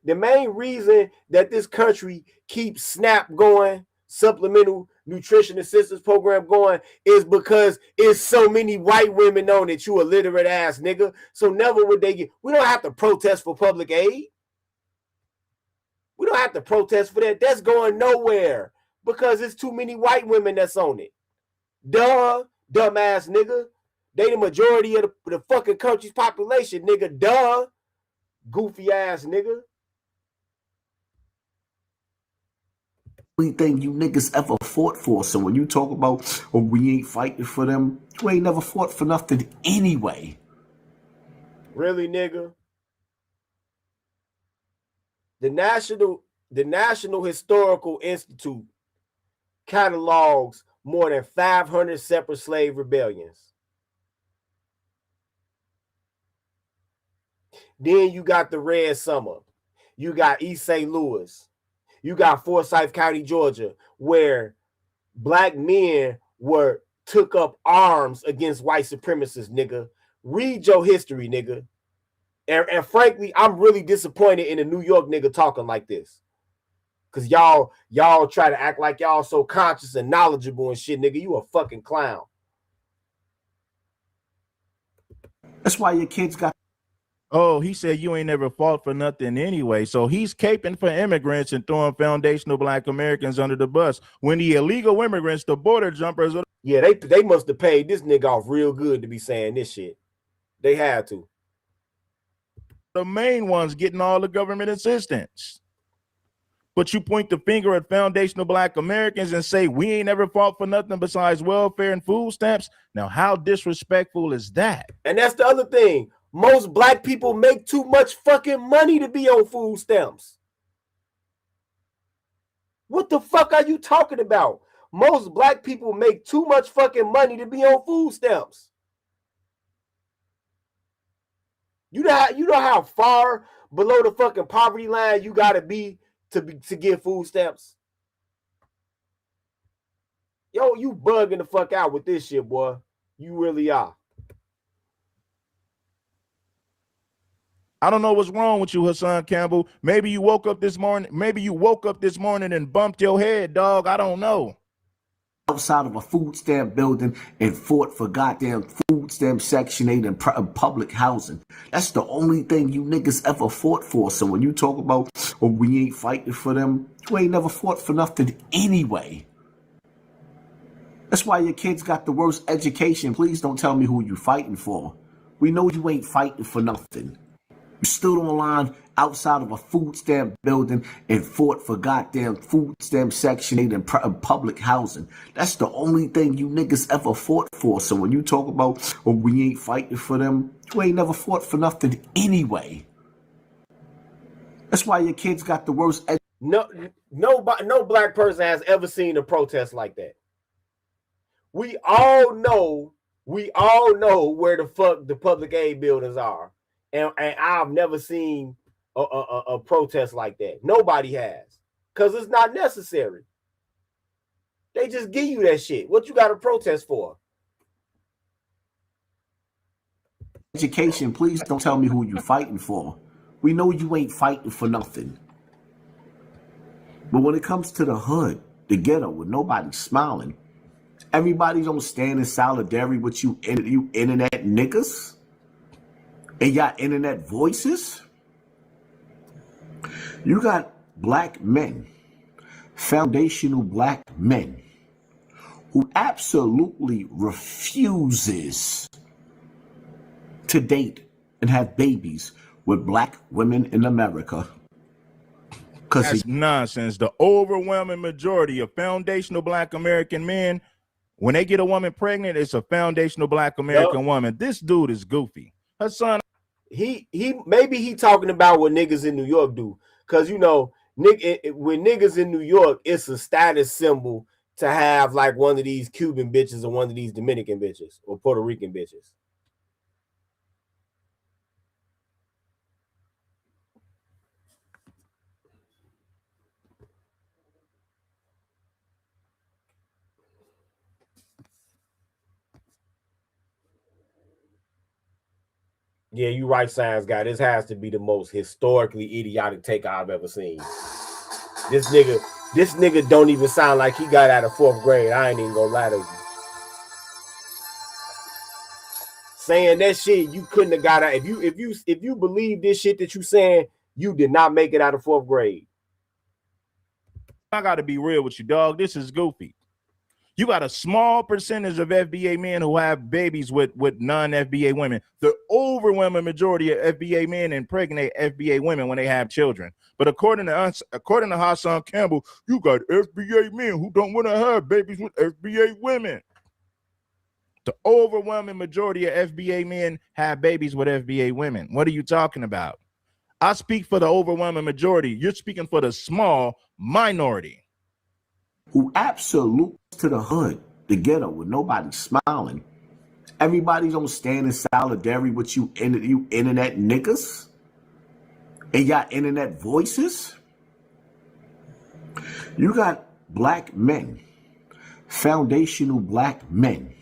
The main reason that this country keeps SNAP going, Supplemental Nutrition Assistance Program going, is because it's so many white women on it, you illiterate ass nigga. So never would they get. We don't have to protest for public aid. We don't have to protest for that. That's going nowhere because it's too many white women that's on it. Duh, dumbass nigga. They the majority of the fucking country's population, nigga. Duh, goofy ass nigga. only thing you niggas ever fought for. So when you talk about, oh, we ain't fighting for them, you ain't never fought for nothing anyway. Really, nigga? The National Historical Institute catalogs more than 500 separate slave rebellions. Then you got the Red Summer. You got East St. Louis. You got Forsyth County, Georgia, where black men took up arms against white supremacists, nigga. Read your history, nigga. And frankly, I'm really disappointed in a New York nigga talking like this. Cause y'all try to act like y'all so conscious and knowledgeable and shit, nigga. You a fucking clown. That's why your kids got. Oh, he said you ain't never fought for nothing anyway. So he's caping for immigrants and throwing foundational black Americans under the bus. When the illegal immigrants, the border jumpers, yeah, they must have paid this nigga off real good to be saying this shit. They had to. The main ones getting all the government assistance. But you point the finger at foundational black Americans and say we ain't never fought for nothing besides welfare and food stamps. Now, how disrespectful is that? And that's the other thing. Most black people make too much fucking money to be on food stamps. What the fuck are you talking about? Most black people make too much fucking money to be on food stamps. You know how far below the fucking poverty line you gotta be to get food stamps? Yo, you bugging the fuck out with this shit, boy. You really are. I don't know what's wrong with you, Hassan Campbell. Maybe you woke up this morning. Maybe you woke up this morning and bumped your head, dog. I don't know. Outside of a food stamp building and fought for goddamn food stamp Section 8 and public housing. That's the only thing you niggas ever fought for. So when you talk about, oh, we ain't fighting for them, you ain't never fought for nothing anyway. That's why your kids got the worst education. Please don't tell me who you fighting for. We know you ain't fighting for nothing. You stood on line outside of a food stamp building and fought for goddamn food stamp Section 8 and public housing. That's the only thing you niggas ever fought for. So when you talk about, oh, we ain't fighting for them, you ain't never fought for nothing anyway. That's why your kids got the worst no black person has ever seen a protest like that. We all know where the fuck the public aid buildings are. And I've never seen a protest like that. Nobody has. Because it's not necessary. They just give you that shit. What you got to protest for? education. Please don't tell me who you fighting for. We know you ain't fighting for nothing. But when it comes to the hood, the ghetto, with nobody smiling, everybody don't stand in solidarity with you internet niggas and y'all internet voices. You got black men, foundational black men, who absolutely refuses to date and have babies with black women in America. That's nonsense. The overwhelming majority of foundational black American men, when they get a woman pregnant, it's a foundational black American woman. This dude is goofy. Hassan, maybe he talking about what niggas in New York do. Because, you know, when niggas in New York, it's a status symbol to have like one of these Cuban bitches or one of these Dominican bitches or Puerto Rican bitches. Yeah, you right, Science Guy. This has to be the most historically idiotic take I've ever seen. This nigga don't even sound like he got out of 4th grade. I ain't even gonna lie to you. Saying that shit you couldn't have got out. If you believe this shit that you saying, you did not make it out of 4th grade. I gotta be real with you, dog. This is goofy. You got a small percentage of FBA men who have babies with non-FBA women. The overwhelming majority of FBA men impregnate FBA women when they have children. But according to Hassan Campbell, you got FBA men who don't want to have babies with FBA women. The overwhelming majority of FBA men have babies with FBA women. What are you talking about? I speak for the overwhelming majority. You're speaking for the small minority. Who absolute to the hood, the ghetto, with nobody smiling. Everybody don't stand in solidarity with you internet niggas and y'all internet voices. You got black men, foundational black men,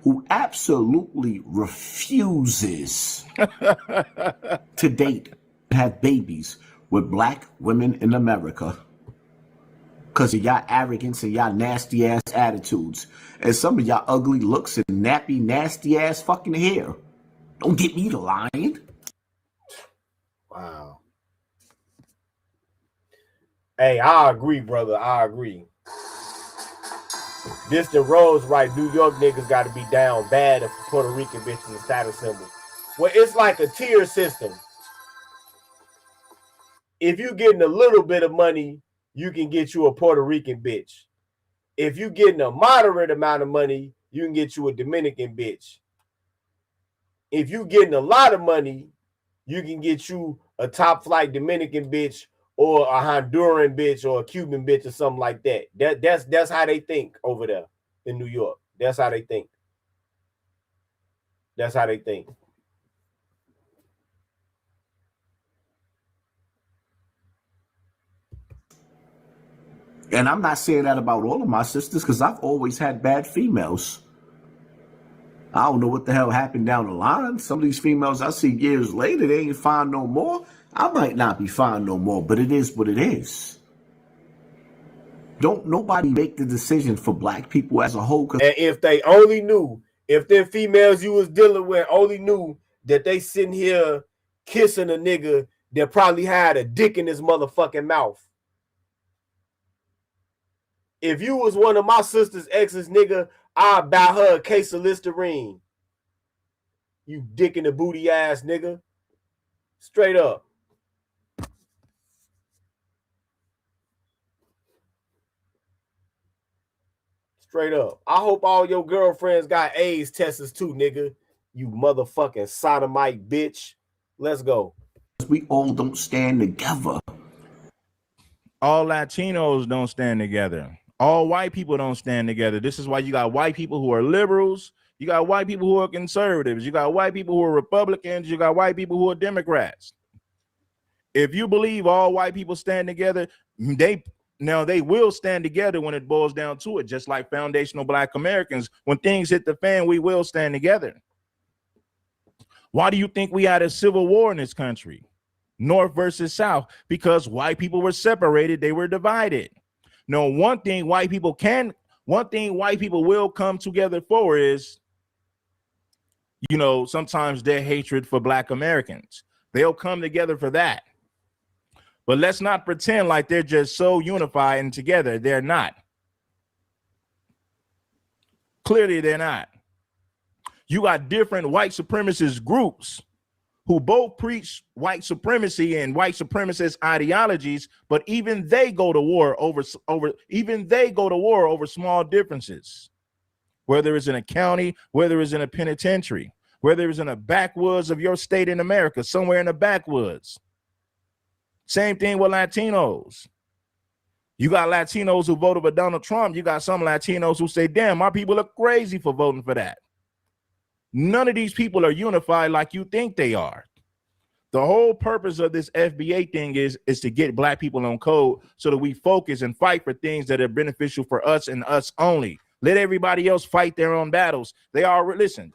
who absolutely refuses to date and have babies with black women in America because of y'all arrogance and y'all nasty ass attitudes and some of y'all ugly looks and nappy, nasty ass fucking hair. Don't get me to lying. Wow. Hey, I agree, brother. I agree. This the Rose right. New York niggas got to be down bad if Puerto Rican bitches a status symbol. Well, it's like a tier system. If you getting a little bit of money, you can get you a Puerto Rican bitch. If you getting a moderate amount of money, you can get you a Dominican bitch. If you getting a lot of money, you can get you a top flight Dominican bitch or a Honduran bitch or a Cuban bitch or something like that. That's how they think over there in New York. That's how they think. That's how they think. And I'm not saying that about all of my sisters because I've always had bad females. I don't know what the hell happened down the line. Some of these females I see years later, they ain't fine no more. I might not be fine no more, but it is what it is. Don't nobody make the decision for black people as a whole. And if they only knew, if the females you was dealing with only knew that they sitting here kissing a nigga that probably had a dick in his motherfucking mouth. If you was one of my sister's exes, nigga, I'd buy her a case of Listerine. You dick in the booty ass nigga. Straight up. Straight up. I hope all your girlfriends got AIDS tests too, nigga. You motherfucking sodomite bitch. Let's go. We all don't stand together. All Latinos don't stand together. All white people don't stand together. This is why you got white people who are liberals. You got white people who are conservatives. You got white people who are Republicans. You got white people who are Democrats. If you believe all white people stand together, they will stand together when it boils down to it, just like foundational black Americans. When things hit the fan, we will stand together. Why do you think we had a civil war in this country? North versus South, because white people were separated, they were divided. No, one thing white people will come together for is, sometimes their hatred for black Americans. They'll come together for that. But let's not pretend like they're just so unified and together. They're not. Clearly, they're not. You got different white supremacist groups who both preach white supremacy and white supremacist ideologies, but even they go to war over small differences. Whether it's in a county, whether it's in a penitentiary, whether it's in a backwoods of your state in America, somewhere in the backwoods. Same thing with Latinos. You got Latinos who voted for Donald Trump. You got some Latinos who say, damn, my people are crazy for voting for that. None of these people are unified like you think they are. The whole purpose of this FBA thing is to get black people on code so that we focus and fight for things that are beneficial for us and us only. Let everybody else fight their own battles. Listen,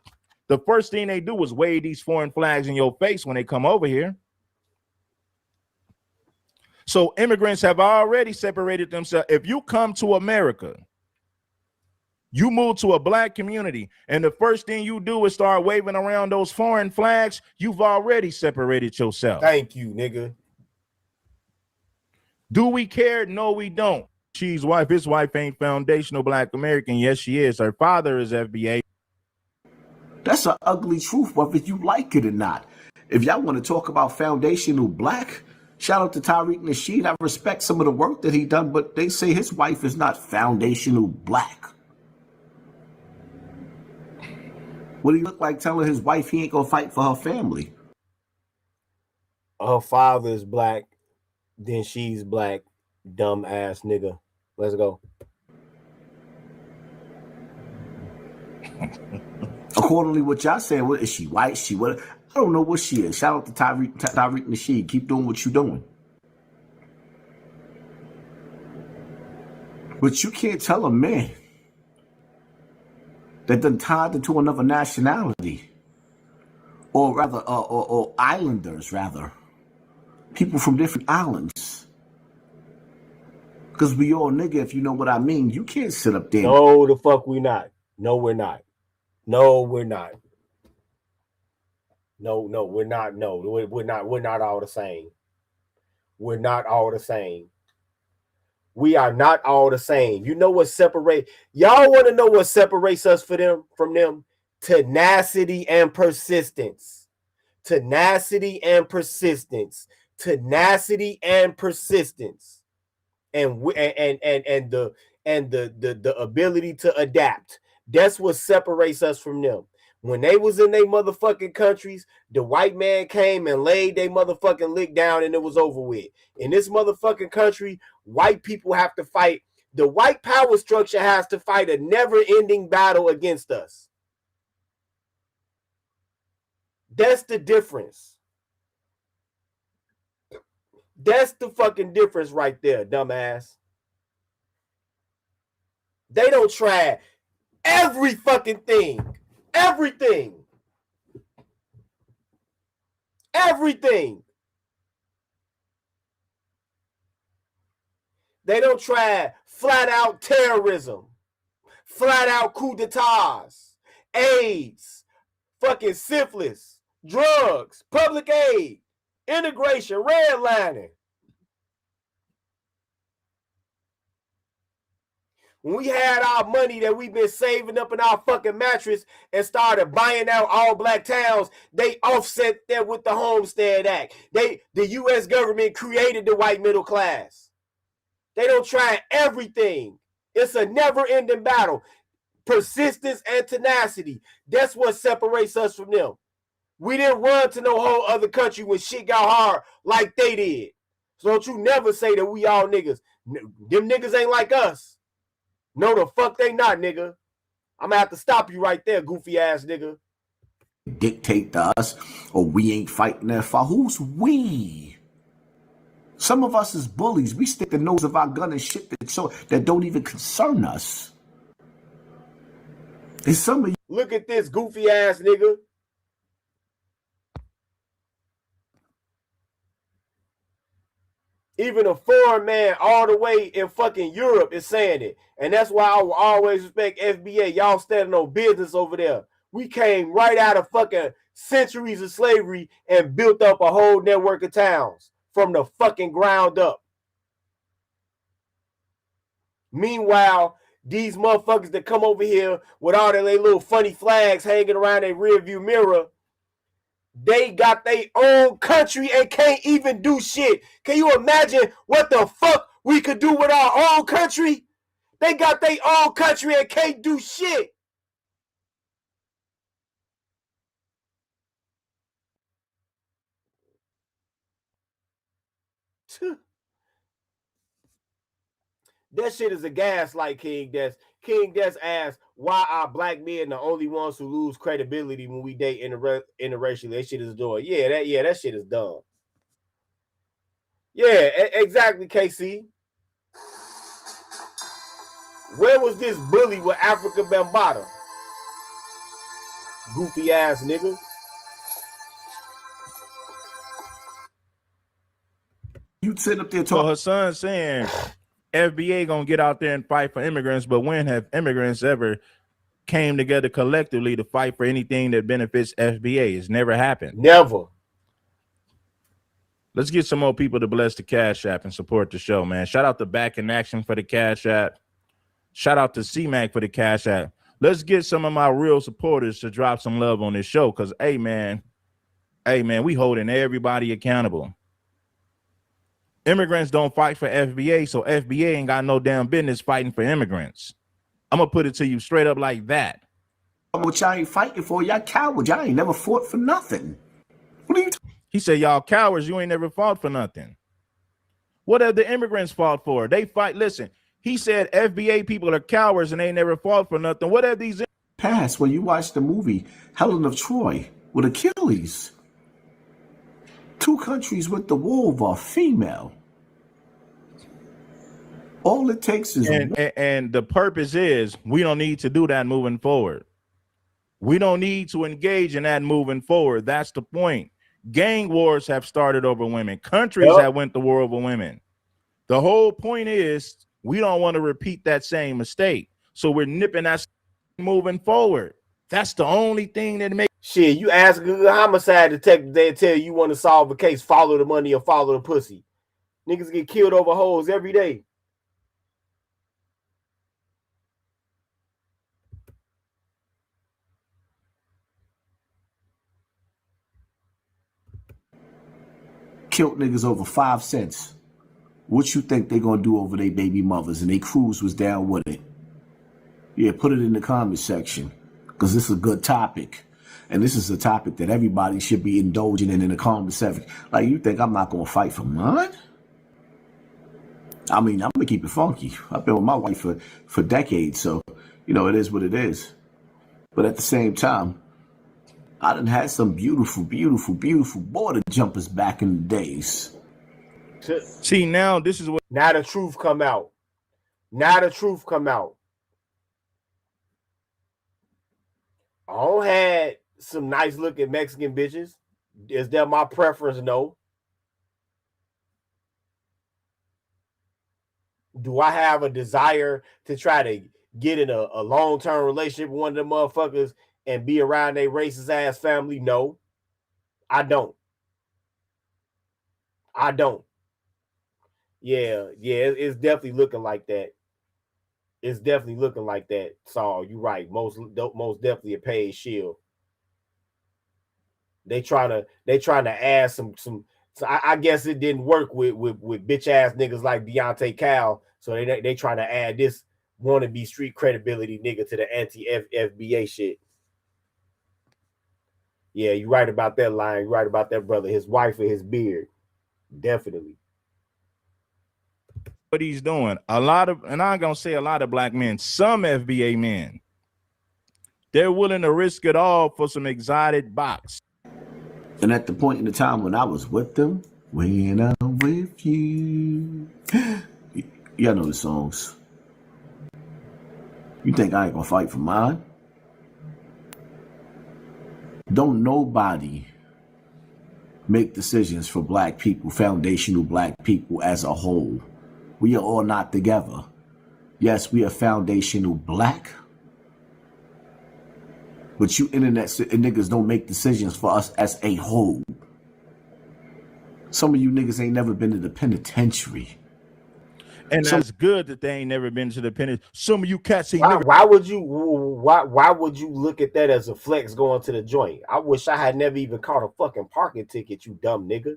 the first thing they do is wave these foreign flags in your face when they come over here. So immigrants have already separated themselves. If you come to America, you move to a black community, and the first thing you do is start waving around those foreign flags, you've already separated yourself. Thank you, nigga. Do we care? No, we don't. She's wife. His wife ain't foundational Black American. Yes, she is. Her father is FBA. That's an ugly truth, whether you like it or not. If y'all want to talk about foundational Black, shout out to Tariq Nasheed. I respect some of the work that he done, but they say his wife is not foundational Black. What do he look like telling his wife he ain't gonna fight for her family? Her father's Black, then she's Black. Dumb ass nigga. Let's go. Accordingly, what y'all saying, what is she, white? She what? I don't know what she is. Shout out to Tariq Nasheed. Keep doing what you doing. But you can't tell a man that done tied into another nationality, or rather, or islanders, rather, people from different islands. Because we all nigga, if you know what I mean. You can't sit up there. No, the fuck we not. No, we're not. No, we're not. No, we're not. No, we're not. We're not all the same. We're not all the same. We are not all the same. You know what separate? Y'all want to know what separates us from them? Tenacity and persistence. Tenacity and persistence. Tenacity and persistence. And the ability to adapt. That's what separates us from them. When they was in their motherfucking countries, the white man came and laid their motherfucking lick down and it was over with. In this motherfucking country, white people have to fight. The white power structure has to fight a never-ending battle against us. That's the difference. That's the fucking difference right there, dumbass. They don't try every fucking thing. Everything. Everything. They don't try flat out terrorism, flat out coup d'etats, AIDS, fucking syphilis, drugs, public aid, integration, redlining. When we had our money that we've been saving up in our fucking mattress and started buying out all black towns, they offset that with the Homestead Act. The U.S. government created the white middle class. They don't try everything. It's a never-ending battle. Persistence and tenacity. That's what separates us from them. We didn't run to no whole other country when shit got hard like they did. So don't you never say that we all niggas. Them niggas ain't like us. No, the fuck they not, nigga. I'm gonna have to stop you right there, goofy ass nigga. Dictate to us, or we ain't fighting that fight. Who's we? Some of us is bullies. We stick the nose of our gun and shit that don't even concern us. And some of you. Look at this goofy ass nigga. Even a foreign man all the way in fucking Europe is saying it. And that's why I will always respect FBA. Y'all standing on business over there. We came right out of fucking centuries of slavery and built up a whole network of towns from the fucking ground up. Meanwhile, these motherfuckers that come over here with all their little funny flags hanging around their rearview mirror, they got their own country and can't even do shit. Can you imagine what the fuck we could do with our own country? They got their own country and can't do shit. That shit is a gaslight, King Des. King Des asked, why are black men the only ones who lose credibility when we date interracially? That shit is doing. That shit is dumb. Yeah, exactly, KC. Where was this bully with Africa Bambaataa? Goofy ass nigga. You sit up there So talking. Hassan saying FBA gonna get out there and fight for immigrants, but when have immigrants ever came together collectively to fight for anything that benefits FBA? It's never happened. Never. Let's get some more people to bless the Cash App and support the show, man. Shout out to Back in Action for the Cash App. Shout out to C-Mac for the Cash App. Let's get some of my real supporters to drop some love on this show because, hey, man, we holding everybody accountable. Immigrants don't fight for FBA, so FBA ain't got no damn business fighting for immigrants. I'm going to put it to you straight up like that. What y'all ain't fighting for, y'all cowards. Y'all ain't never fought for nothing. What are you He said, y'all cowards, you ain't never fought for nothing. What have the immigrants fought for? They fight. Listen, he said FBA people are cowards and they never fought for nothing. What have these past when you watch the movie Helen of Troy with Achilles? 2 countries with the war are female. All it takes is and the purpose is we don't need to do that moving forward. We don't need to engage in that moving forward. That's the point. Gang wars have started over women. Countries have went to war over women. The whole point is we don't want to repeat that same mistake. So we're nipping that moving forward. That's the only thing that makes shit. You ask a homicide detective, they tell you want to solve a case, follow the money or follow the pussy. Niggas get killed over hoes every day. killed niggas over 5 cents. What you think they gonna do over their baby mothers? And they crews was down with it. Yeah, put it in the comment section because this is a good topic. And this is a topic that everybody should be indulging in the comment section. Like, you think I'm not gonna fight for mine? I mean, I'm gonna keep it funky. I've been with my wife for decades, so, you know, it is what it is. But at the same time, I done had some beautiful, beautiful, beautiful border jumpers back in the days. See, now this is what... Now the truth come out. Now the truth come out. I don't had some nice looking Mexican bitches. Is that my preference? No. Do I have a desire to try to get in a long-term relationship with one of them motherfuckers and be around their racist ass family? No, I don't. I don't. Yeah, it's definitely looking like that. It's definitely looking like that. Saul, you're right. Most definitely a paid shield. They trying to add some. So I guess it didn't work with bitch ass niggas like Deontay Cal. So they trying to add this wannabe street credibility nigga to the anti-FBA shit. Yeah, you're right about that line. You're right about that brother. His wife and his beard. Definitely. What he's doing. A lot of, and I'm going to say a lot of black men, some FBA men, they're willing to risk it all for some exotic box. And at the point in the time when I was with them, when I'm with you, y'all know the songs. You think I ain't gonna fight for mine? Don't nobody make decisions for black people, foundational black people as a whole. We are all not together. Yes, we are foundational black, but you internet niggas don't make decisions for us as a whole. Some of you niggas ain't never been to the penitentiary. And that's good that they ain't never been to the penitentiary. Some of you cats ain't never. Why would you look at that as a flex going to the joint? I wish I had never even caught a fucking parking ticket, you dumb nigga.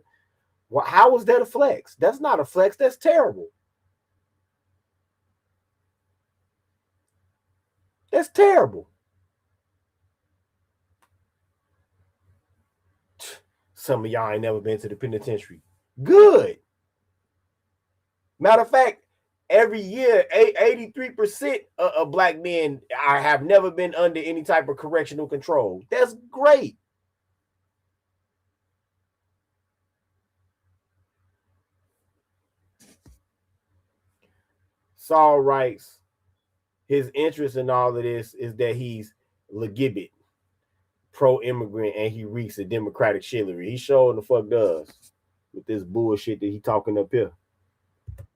Well, how is that a flex? That's not a flex. That's terrible. That's terrible. Some of y'all ain't never been to the penitentiary. Good. Matter of fact, every year, 83% of black men have never been under any type of correctional control. That's great. Saul writes, his interest in all of this is that he's legitimate, pro-immigrant, and he reeks of democratic chivalry. He sure the fuck does with this bullshit that he talking up here.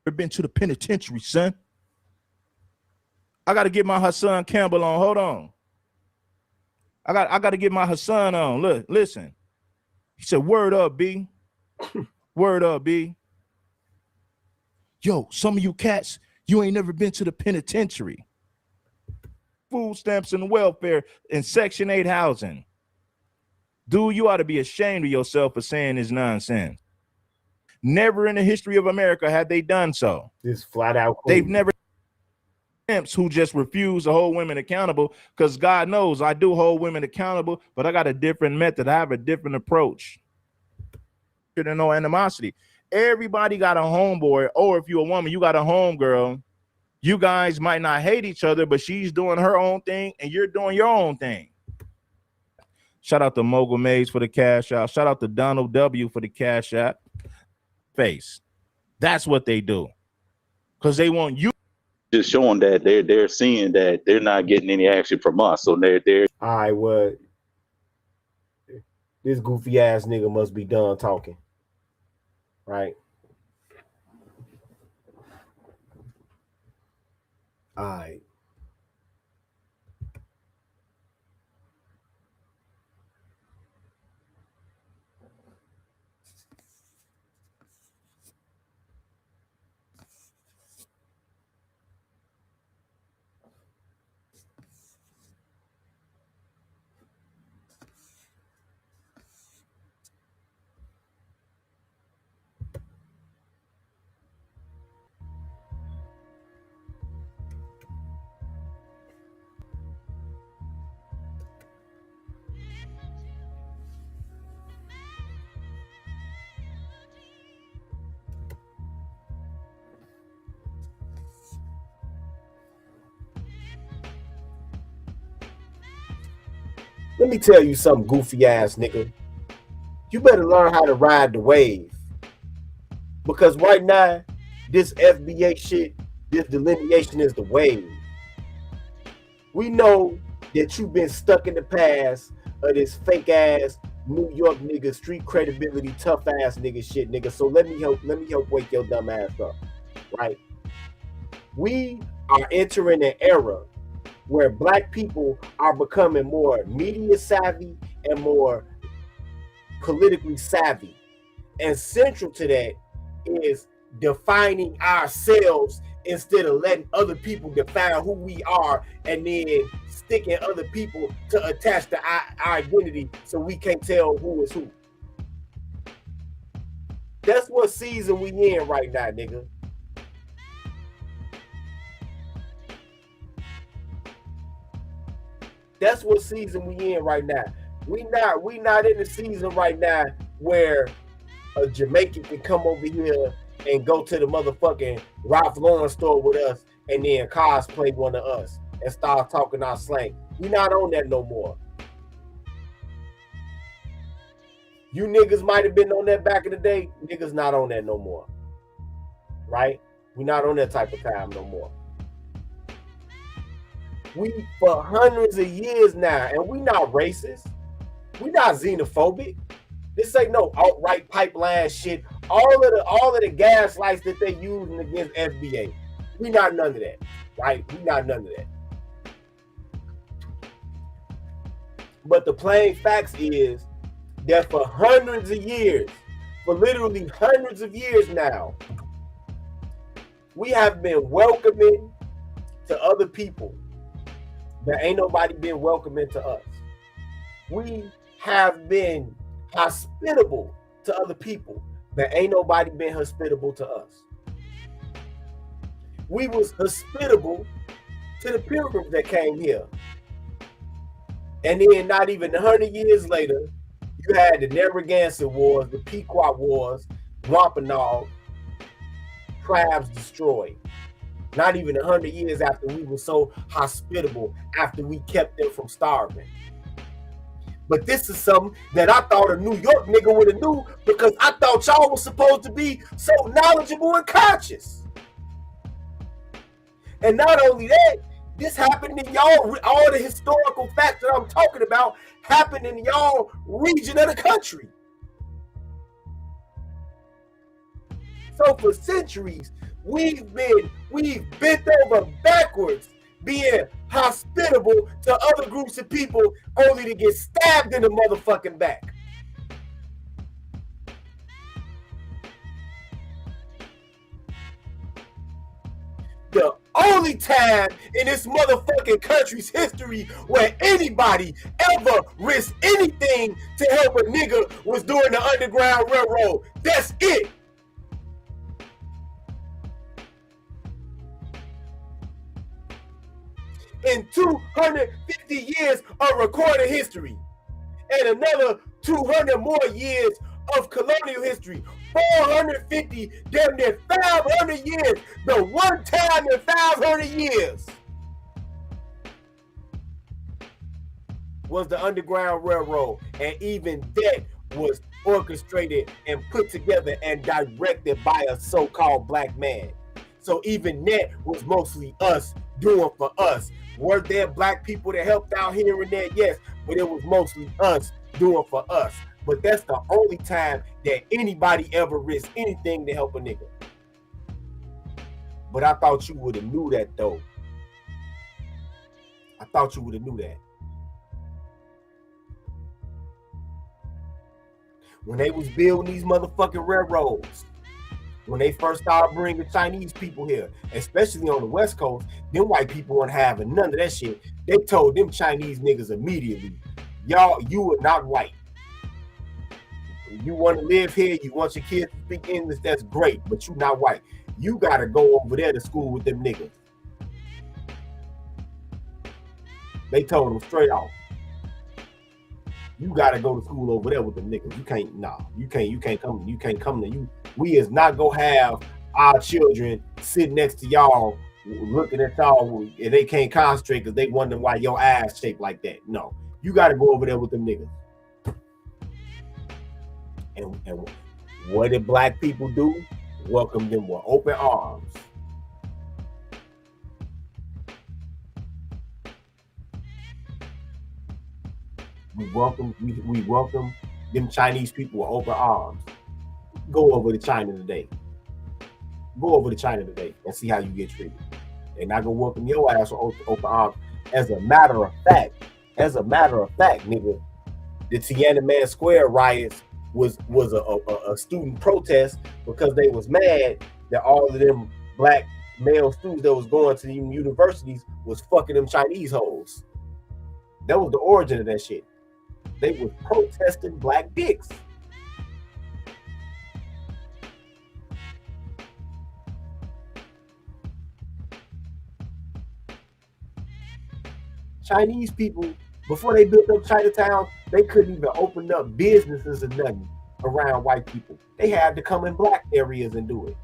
Never been to the penitentiary, son. I got to get my Hassan Campbell on. Hold on. I got to get my Hassan on. Look, listen. He said, "Word up, B." Word up, B. Yo, some of you cats, you ain't never been to the penitentiary. Food stamps and welfare and Section 8 housing. Dude, you ought to be ashamed of yourself for saying this nonsense. Never in the history of America have they done so. This flat out. They've never pimps who just refuse to hold women accountable, because God knows I do hold women accountable, but I got a different method. I have a different approach. There's no animosity. Everybody got a homeboy, or if you're a woman, you got a homegirl. You guys might not hate each other, but she's doing her own thing and you're doing your own thing. Shout out to Mogul Mays for the cash out. Shout out to Donald W for the cash out. Face. That's what they do. Because they want you. Just showing that they're seeing that they're not getting any action from us. So they're all right, well, this goofy ass nigga must be done talking. Right? All right. Let me tell you something, goofy ass nigga. You better learn how to ride the wave. Because right now, this FBA shit, this delineation is the wave. We know that you've been stuck in the past of this fake ass New York nigga, street credibility, tough ass nigga shit, nigga. So let me help wake your dumb ass up. Right? We are entering an era where black people are becoming more media savvy and more politically savvy. And central to that is defining ourselves instead of letting other people define who we are and then sticking other people to attach to our identity so we can't tell who is who. That's what season we in right now, nigga. That's what season we in right now. We not in the season right now where a Jamaican can come over here and go to the motherfucking Ralph Lauren store with us and then cosplay one of us and start talking our slang. We not on that no more. You niggas might have been on that back in the day. Niggas not on that no more. Right? We not on that type of time no more. We for hundreds of years now, and we not racist. We not xenophobic. This ain't no alt-right pipeline shit. All of the gaslights that they using against FBA. We not none of that. Right? We not none of that. But the plain facts is that for hundreds of years, for literally hundreds of years now, we have been welcoming to other people that ain't nobody been welcoming to us. We have been hospitable to other people that ain't nobody been hospitable to us. We was hospitable to the pilgrims that came here. And then not even 100 years later, you had the Narragansett Wars, the Pequot Wars, Wampanoag, tribes destroyed. Not even 100 years after we were so hospitable, after we kept them from starving. But this is something that I thought a New York nigga would have knew, because I thought y'all was supposed to be so knowledgeable and conscious. And not only that, this happened in y'all, all the historical facts that I'm talking about happened in y'all region of the country. So for centuries, we've bent over backwards being hospitable to other groups of people only to get stabbed in the motherfucking back. the only time in this motherfucking country's history where anybody ever risked anything to help a nigga was during the Underground Railroad. That's it. In 250 years of recorded history and another 200 more years of colonial history, 450, damn near 500 years, the one time in 500 years was the Underground Railroad, and even that was orchestrated and put together and directed by a so-called black man. So even that was mostly us doing for us. Were there black people that helped out here and there? Yes, but it was mostly us doing for us. But that's the only time that anybody ever risked anything to help a nigga. But I thought you would have knew that though. I thought you would have knew that. When they was building these motherfucking railroads, when they first started bringing Chinese people here, especially on the West Coast, them white people weren't having none of that shit. They told them Chinese niggas immediately, y'all, you are not white. You want to live here, you want your kids to speak English, that's great, but you not white. You gotta go over there to school with them niggas. They told them straight off. You gotta go to school over there with them niggas. You can't, nah, you can't come to you. We is not gonna have our children sitting next to y'all looking at y'all and they can't concentrate because they wondering why your ass shaped like that. No, you gotta go over there with them niggas. And what did black people do? Welcome them with open arms. We welcome them Chinese people with open arms. Go over to China today. Go over to China today and see how you get treated. They're not gonna welcome your ass with open arms. As a matter of fact, nigga, the Tiananmen Square riots was a student protest because they was mad that all of them black male students that was going to the universities was fucking them Chinese hoes. That was the origin of that shit. They was protesting black dicks. Chinese people, before they built up Chinatown, they couldn't even open up businesses or nothing around white people. They had to come in black areas and do it.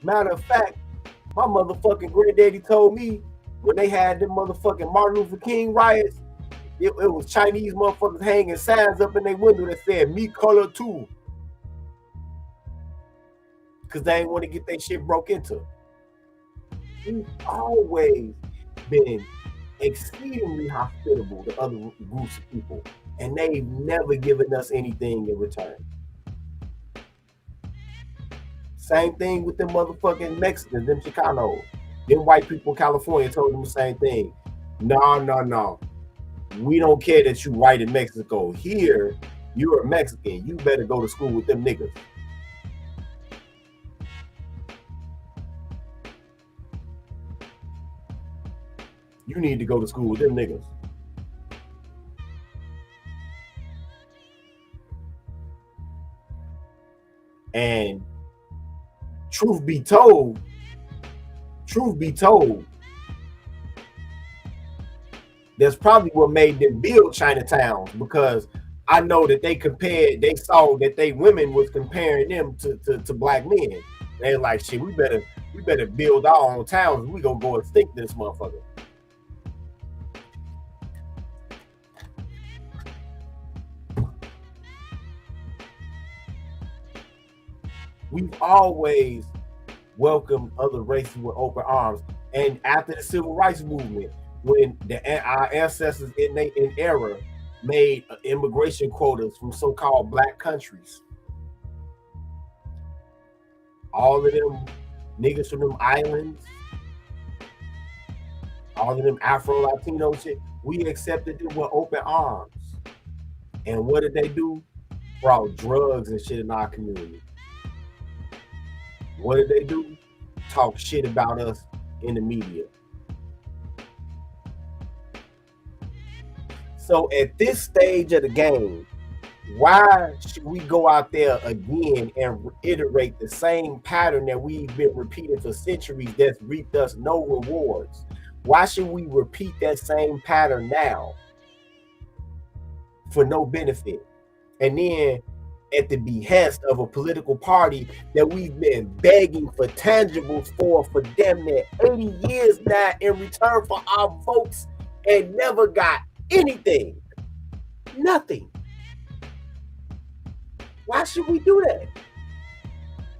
Matter of fact, my motherfucking granddaddy told me when they had them motherfucking Martin Luther King riots, it was Chinese motherfuckers hanging signs up in their window that said "Me color too," because they ain't want to get their shit broke into. We've always been exceedingly hospitable to other groups of people, and they've never given us anything in return. Same thing with them motherfucking Mexicans, them Chicanos. Them white people in California told them the same thing. No. We don't care that you white in Mexico. Here, you're a Mexican. You better go to school with them niggas. You need to go to school with them niggas. And truth be told, that's probably what made them build Chinatown, because I know that they saw that they women was comparing them to black men. They're like, shit, we better build our own towns. We gonna go extinct this motherfucker. We've always welcomed other races with open arms. And after the civil rights movement, when our ancestors in era made immigration quotas from so-called black countries, all of them niggas from them islands, all of them Afro-Latino shit, we accepted them with open arms. And what did they do? brought drugs and shit in our community. What did they do? Talk shit about us in the media. So at this stage of the game, why should we go out there again and reiterate the same pattern that we've been repeating for centuries that's reaped us no rewards? Why should we repeat that same pattern now for no benefit? And then at the behest of a political party that we've been begging for tangibles for damn near 80 years now in return for our votes and never got anything. Nothing. Why should we do that?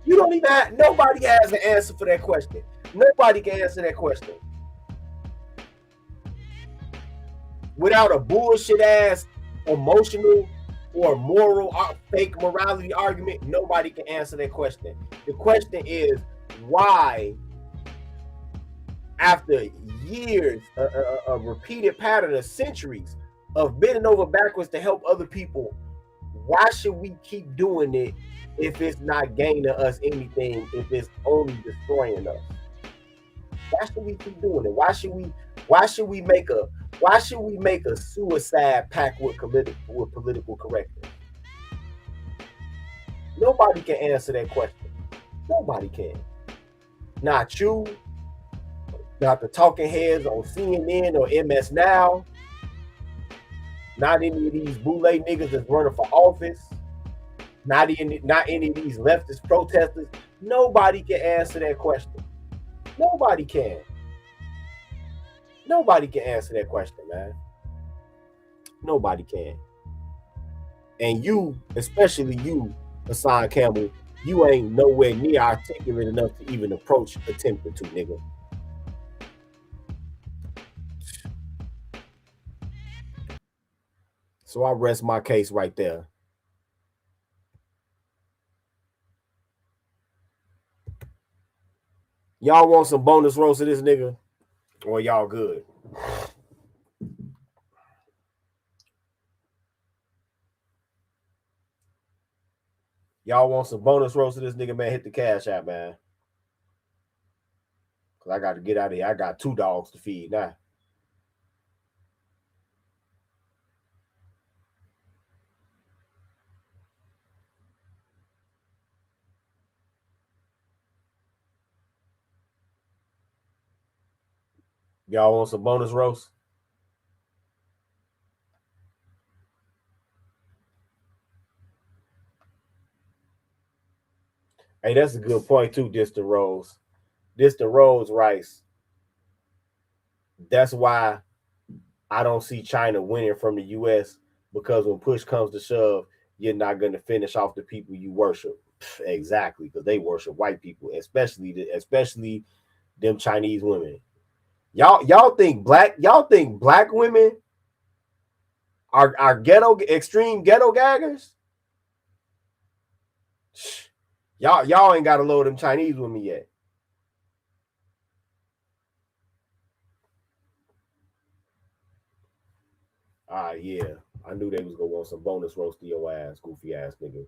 You don't even have, nobody has an answer for that question. Nobody can answer that question. Without a bullshit ass emotional or moral fake morality argument, nobody can answer that question. The question is why, after years, a repeated pattern of centuries of bending over backwards to help other people, why should we keep doing it if it's not gaining us anything, if it's only destroying us? Why should we keep doing it? Why should we make a suicide pact with political correctness? Nobody can answer that question. Nobody can. Not you, not the talking heads on CNN or MS Now, not any of these boule niggas that's running for office, not any of these leftist protesters. Nobody can answer that question. Nobody can. Nobody can answer that question, man. Nobody can. And you, especially you, Hassan Campbell, you ain't nowhere near articulate enough to even approach attempting to, nigga. So I rest my case right there. Y'all want some bonus roast of this nigga? Or y'all good? Y'all want some bonus roast of this nigga, man? Hit the cash app, man. Cause I got to get out of here. I got 2 dogs to feed now. Y'all want some bonus roast? Hey, that's a good point too, Distant Rose. Distant Rose Rice. That's why I don't see China winning from the U.S. because when push comes to shove, you're not going to finish off the people you worship. Exactly, because they worship white people, especially them Chinese women. Y'all think black women are extreme ghetto gaggers? Y'all ain't got to load them Chinese women yet. Yeah. I knew they was gonna want some bonus roast to your ass, goofy ass nigga.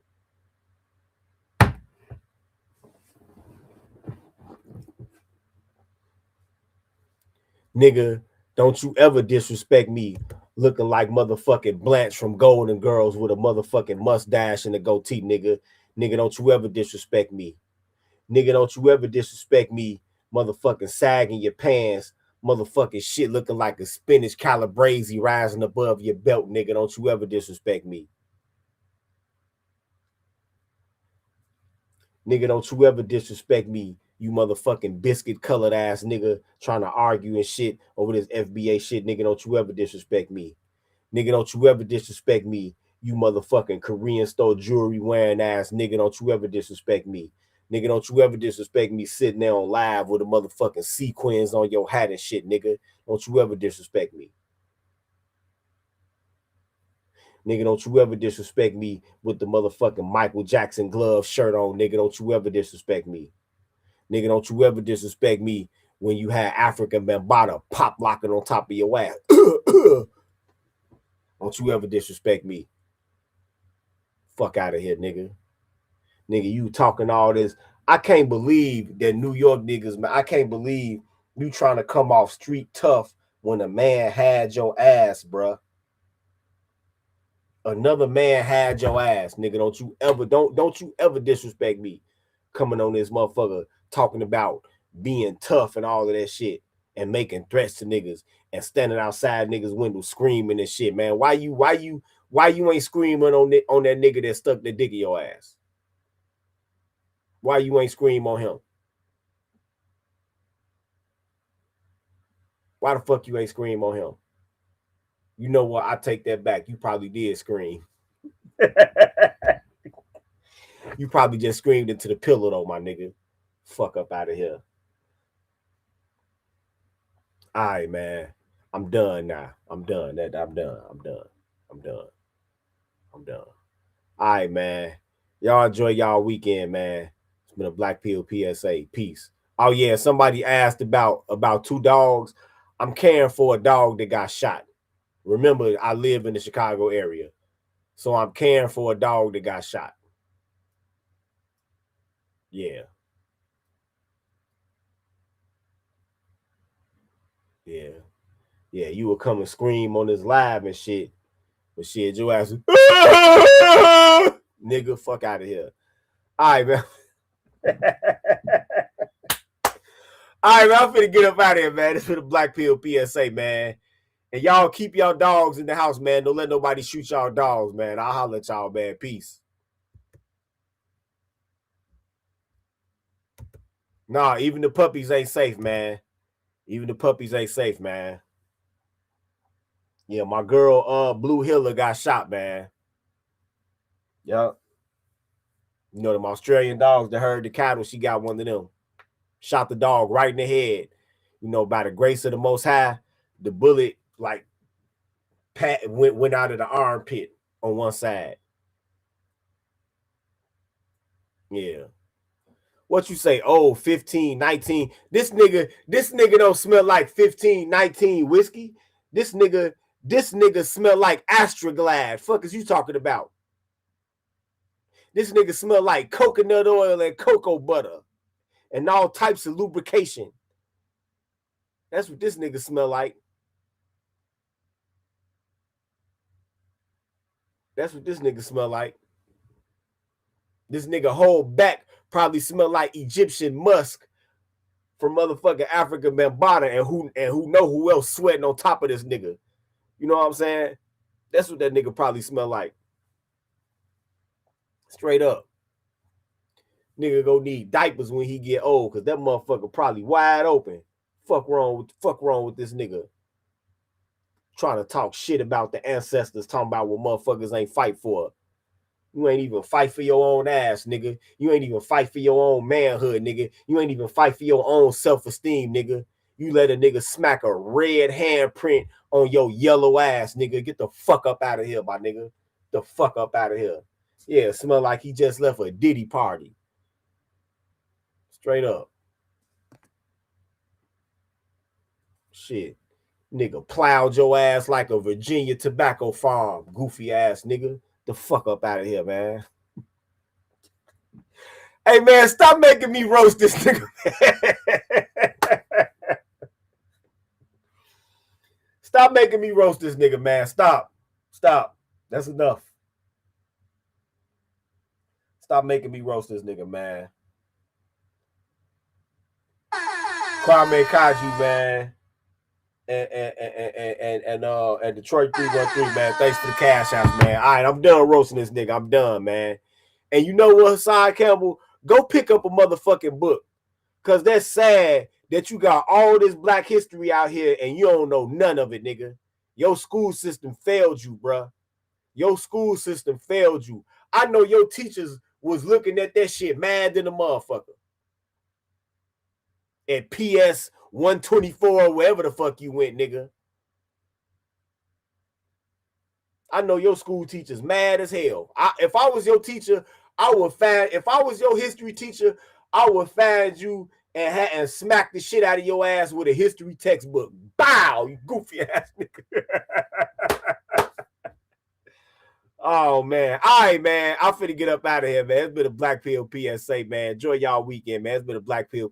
Nigga, don't you ever disrespect me looking like motherfucking Blanche from Golden Girls with a motherfucking mustache and a goatee, nigga. Nigga, don't you ever disrespect me. Nigga, don't you ever disrespect me, motherfucking sagging your pants, motherfucking shit looking like a spinach calabrese rising above your belt, nigga. Don't you ever disrespect me. Nigga, don't you ever disrespect me, you motherfucking biscuit colored ass nigga trying to argue and shit over this FBA shit. Nigga, don't you ever disrespect me. Nigga, don't you ever disrespect me, you motherfucking Korean store jewelry wearing ass nigga. Don't you ever disrespect me. Nigga, don't you ever disrespect me sitting there on live with a motherfucking sequins on your hat and shit, nigga. Don't you ever disrespect me. Nigga, don't you ever disrespect me with the motherfucking Michael Jackson glove shirt on, nigga. Don't you ever disrespect me. Nigga, don't you ever disrespect me when you had African Bambaataa pop locking on top of your ass. Don't you ever disrespect me. Fuck out of here, nigga. Nigga, you talking all this. I can't believe that New York niggas, man. I can't believe you trying to come off street tough when a man had your ass, bruh. Another man had your ass, nigga. Don't you ever disrespect me coming on this motherfucker talking about being tough and all of that shit and making threats to niggas and standing outside niggas' windows screaming and shit, man. Why you ain't screaming on that nigga that stuck the dick in your ass? Why you ain't scream on him? Why the fuck you ain't scream on him? You know what? I take that back. You probably did scream. You probably just screamed into the pillow though, my nigga. Fuck up out of here. All right, man. I'm done now. I'm done. I'm done. All right, man. Y'all enjoy y'all weekend, man. It's been a Black Pill PSA. Peace. Oh yeah, somebody asked about 2 dogs. I'm caring for a dog that got shot. Remember, I live in the Chicago area. So I'm caring for a dog that got shot. Yeah. Yeah. Yeah, you would come and scream on this live and shit. But shit, your ass is, nigga, fuck out of here. All right, man. All right, man, I'm finna get up out of here, man. This is for the Black Pill PSA, man. And y'all keep y'all dogs in the house, man. Don't let nobody shoot y'all dogs, man. I'll holler at y'all, man. Peace. Nah, even the puppies ain't safe, man. Even the puppies ain't safe, man. Yeah, my girl, Blue Hiller got shot, man. Yep. You know, them Australian dogs that herd the cattle, she got one of them. Shot the dog right in the head. You know, by the grace of the Most High, the bullet, like, went out of the armpit on one side. Yeah. What you say? Oh, 15, 19. This nigga don't smell like 15, 19 whiskey. This nigga smell like Astraglad. Fuck is you talking about? This nigga smell like coconut oil and cocoa butter and all types of lubrication. That's what this nigga smell like. That's what this nigga smell like. This nigga whole back probably smell like Egyptian musk from motherfucking Africa Bambaataa, and who know who else sweating on top of this nigga. You know what I'm saying? That's what that nigga probably smell like. Straight up. Nigga go need diapers when he get old, cause that motherfucker probably wide open. Fuck wrong with this nigga. Trying to talk shit about the ancestors, talking about what motherfuckers ain't fight for. You ain't even fight for your own ass, nigga. You ain't even fight for your own manhood, nigga. You ain't even fight for your own self-esteem, nigga. You let a nigga smack a red handprint on your yellow ass, nigga. Get the fuck up out of here, my nigga. The fuck up out of here. Yeah, smell like he just left a Diddy party. Straight up. Shit. Nigga plowed your ass like a Virginia tobacco farm. Goofy ass nigga. The fuck up out of here, man. Hey, man, stop making me roast this nigga, man. Stop making me roast this nigga, man. Stop. That's enough. Stop making me roast this nigga, man. Kwame Kaji, man. And Detroit 313, man. Thanks for the cash out, man. All right, I'm done roasting this nigga. I'm done, man. And you know what, Hassan Campbell? Go pick up a motherfucking book. Because that's sad that you got all this black history out here and you don't know none of it, nigga. Your school system failed you, bruh. Your school system failed you. I know your teachers was looking at that shit mad than a motherfucker. At PS 124, wherever the fuck you went, nigga. I know your school teacher's mad as hell. If I was your teacher, if I was your history teacher, I would find you and smack the shit out of your ass with a history textbook. Bow, you goofy ass nigga. Oh man. All right, man. I'm finna get up out of here, man. It's been a Black Pill PSA, man. Enjoy y'all weekend, man. It's been a Black Pill